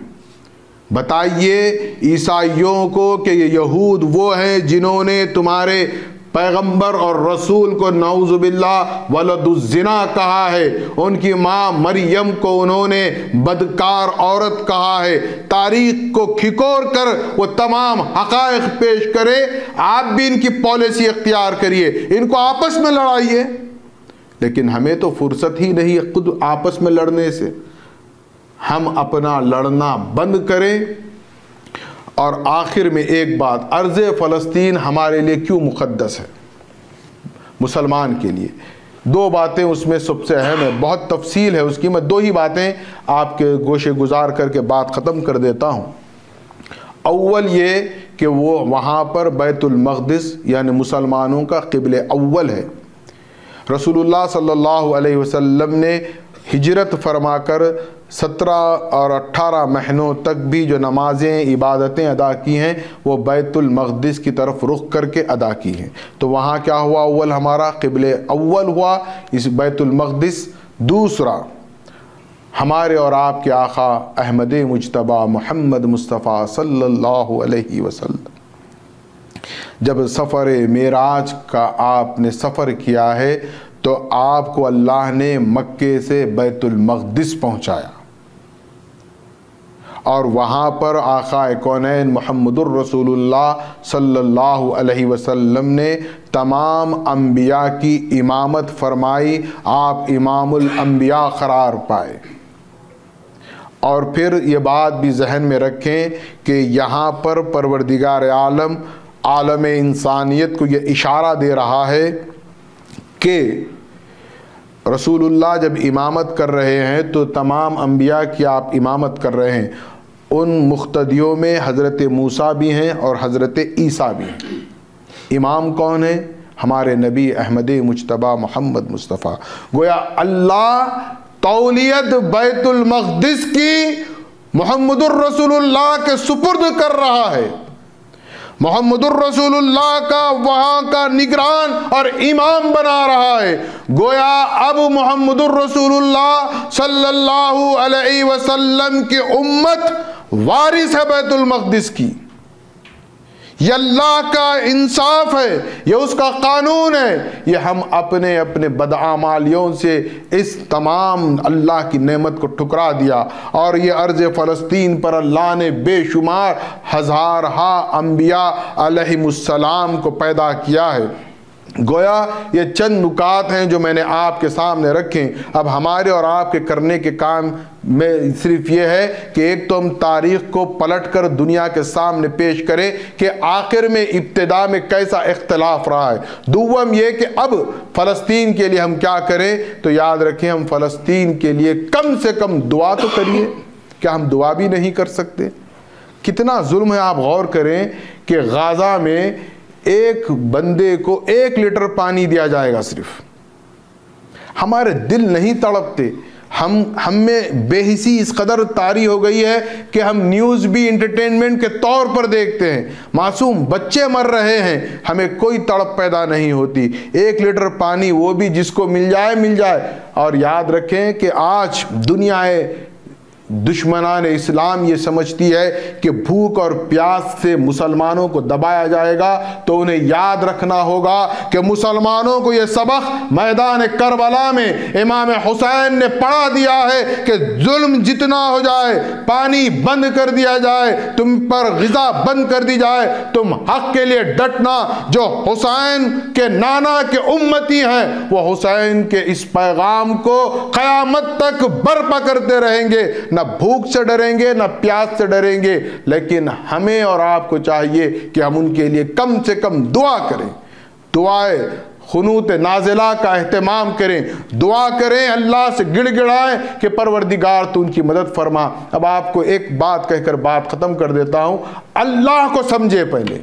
A: بتائیے عیسائیوں کو کہ یہ یہود وہ ہیں جنہوں نے تمہارے پیغمبر اور رسول کو نعوذ باللہ ولد الزنا کہا ہے، ان کی ماں مریم کو انہوں نے بدکار عورت کہا ہے۔ تاریخ کو کھکور کر وہ تمام حقائق پیش کرے۔ آپ بھی ان کی پالیسی اختیار کریے، ان کو آپس میں لڑائیے، لیکن ہمیں تو فرصت ہی نہیں خود آپس میں لڑنے سے۔ ہم اپنا لڑنا بند کریں۔ اور آخر میں ایک بات، ارض فلسطین ہمارے لیے کیوں مقدس ہے؟ مسلمان کے لیے دو باتیں اس میں سب سے اہم ہے، بہت تفصیل ہے اس کی، میں دو ہی باتیں آپ کے گوشے گزار کر کے بات ختم کر دیتا ہوں۔ اول یہ کہ وہ وہاں پر بیت المقدس یعنی مسلمانوں کا قبلہ اول ہے۔ رسول اللہ صلی اللہ علیہ وسلم نے ہجرت فرما کر 17 اور 18 مہینوں تک بھی جو نمازیں عبادتیں ادا کی ہیں وہ بیت المقدس کی طرف رخ کر کے ادا کی ہیں۔ تو وہاں کیا ہوا؟ اول ہمارا قبلہ اول ہوا اس بیت المقدس۔ دوسرا، ہمارے اور آپ کے آقا احمد مجتبی محمد مصطفیٰ صلی اللہ علیہ وسلم جب سفر معراج کا آپ نے سفر کیا ہے تو آپ کو اللہ نے مکے سے بیت المقدس پہنچایا، اور وہاں پر آقا کونین محمد الرسول اللہ صلی اللہ علیہ وسلم نے تمام انبیاء کی امامت فرمائی۔ آپ امام الانبیاء قرار پائے۔ اور پھر یہ بات بھی ذہن میں رکھیں کہ یہاں پر پروردگار عالم عالم انسانیت کو یہ اشارہ دے رہا ہے کہ رسول اللہ جب امامت کر رہے ہیں تو تمام انبیاء کی آپ امامت کر رہے ہیں۔ ان مقتدیوں میں حضرت موسیٰ بھی ہیں اور حضرت عیسیٰ بھی ہیں۔ امام کون ہے؟ ہمارے نبی احمد مجتبی محمد مصطفیٰ۔ گویا اللہ تولیت بیت المقدس کی محمد الرسول اللہ کے سپرد کر رہا ہے۔ محمد الرسول اللہ کا وہاں کا نگران اور امام بنا رہا ہے۔ گویا اب محمد الرسول اللہ صلی اللہ علیہ وسلم کی امت وارث ہے بیت المقدس کی۔ یہ اللہ کا انصاف ہے، یہ اس کا قانون ہے۔ یہ ہم اپنے اپنے بدعمالیوں سے اس تمام اللہ کی نعمت کو ٹھکرا دیا، اور یہ ارض فلسطین پر اللہ نے بے شمار ہزارہا انبیاء علیہم السلام کو پیدا کیا ہے۔ گویا یہ چند نکات ہیں جو میں نے آپ کے سامنے رکھیں۔ اب ہمارے اور آپ کے کرنے کے کام میں صرف یہ ہے کہ ایک تو ہم تاریخ کو پلٹ کر دنیا کے سامنے پیش کریں کہ آخر میں ابتدا میں کیسا اختلاف رہا ہے۔ دوم یہ کہ اب فلسطین کے لیے ہم کیا کریں، تو یاد رکھیں ہم فلسطین کے لیے کم سے کم دعا تو کریے۔ کیا ہم دعا بھی نہیں کر سکتے؟ کتنا ظلم ہے، آپ غور کریں کہ غازہ میں ایک بندے کو 1 لیٹر پانی دیا جائے گا صرف۔ ہمارے دل نہیں تڑپتے؟ ہم میں بے حسی اس قدر طاری ہو گئی ہے کہ ہم نیوز بھی انٹرٹینمنٹ کے طور پر دیکھتے ہیں. معصوم بچے مر رہے ہیں, ہمیں کوئی تڑپ پیدا نہیں ہوتی. 1 لیٹر پانی وہ بھی جس کو مل جائے. اور یاد رکھیں کہ آج دنیا دشمنان اسلام یہ سمجھتی ہے کہ بھوک اور پیاس سے مسلمانوں کو دبایا جائے گا, تو انہیں یاد رکھنا ہوگا کہ مسلمانوں کو یہ سبق میدان کربلا میں امام حسین نے پڑھا دیا ہے کہ ظلم جتنا ہو جائے, پانی بند کر دیا جائے, تم پر غذا بند کر دی جائے, تم حق کے لیے ڈٹنا. جو حسین کے نانا کے امتی ہیں وہ حسین کے اس پیغام کو قیامت تک برپا کرتے رہیں گے. نہ بھوک سے ڈریں گے, نہ پیاس سے ڈریں گے, لیکن ہمیں اور آپ کو چاہیے کہ ہم ان کے لیے کم سے کم دعا کریں. دعائیں خنوت نازلہ کا اہتمام کریں, دعا کریں, اللہ سے گڑ گڑائیں کہ پروردگار تو ان کی مدد فرما. اب آپ کو ایک بات کہہ کر بات ختم کر دیتا ہوں. اللہ کو سمجھے, پہلے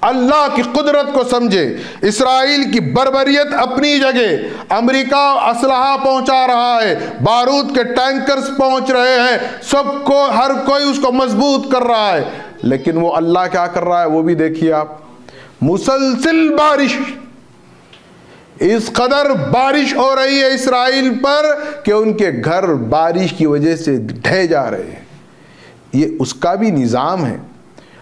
A: اللہ کی قدرت کو سمجھے. اسرائیل کی بربریت اپنی جگہ, امریکہ اسلحہ پہنچا رہا ہے, بارود کے ٹینکرز پہنچ رہے ہیں, سب کو ہر کوئی اس کو مضبوط کر رہا ہے, لیکن وہ اللہ کیا کر رہا ہے وہ بھی دیکھیے آپ. مسلسل بارش, اس قدر بارش ہو رہی ہے اسرائیل پر کہ ان کے گھر بارش کی وجہ سے ڈھہ جا رہے ہیں. یہ اس کا بھی نظام ہے.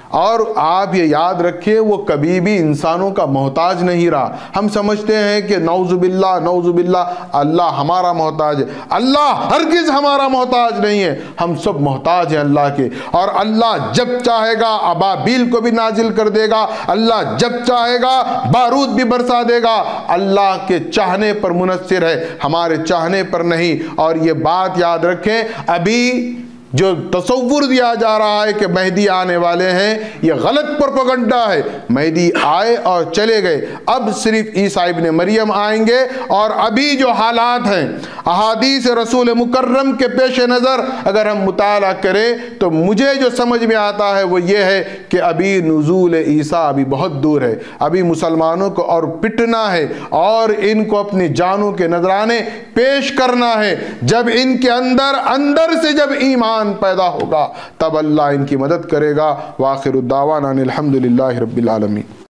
A: اور آپ یہ یاد رکھیں وہ کبھی بھی انسانوں کا محتاج نہیں رہا. ہم سمجھتے ہیں کہ نعوذ باللہ اللہ ہمارا محتاج ہے. اللہ ہرگز ہمارا محتاج نہیں ہے, ہم سب محتاج ہیں اللہ کے. اور اللہ جب چاہے گا ابابیل کو بھی نازل کر دے گا, اللہ جب چاہے گا بارود بھی برسا دے گا. اللہ کے چاہنے پر منحصر ہے, ہمارے چاہنے پر نہیں. اور یہ بات یاد رکھیں, ابھی جو تصور دیا جا رہا ہے کہ مہدی آنے والے ہیں, یہ غلط پروپیگنڈا ہے. مہدی آئے اور چلے گئے. اب صرف عیسیٰ ابن مریم آئیں گے. اور ابھی جو حالات ہیں احادیث رسول مکرم کے پیش نظر اگر ہم مطالعہ کریں تو مجھے جو سمجھ میں آتا ہے وہ یہ ہے کہ ابھی نزول عیسیٰ ابھی بہت دور ہے. ابھی مسلمانوں کو اور پٹنا ہے اور ان کو اپنی جانوں کے نذرانے پیش کرنا ہے. جب ان کے اندر سے جب ایمان پیدا ہوگا تب اللہ ان کی مدد کرے گا. وآخر الدعوانا الحمدللہ رب العالمین.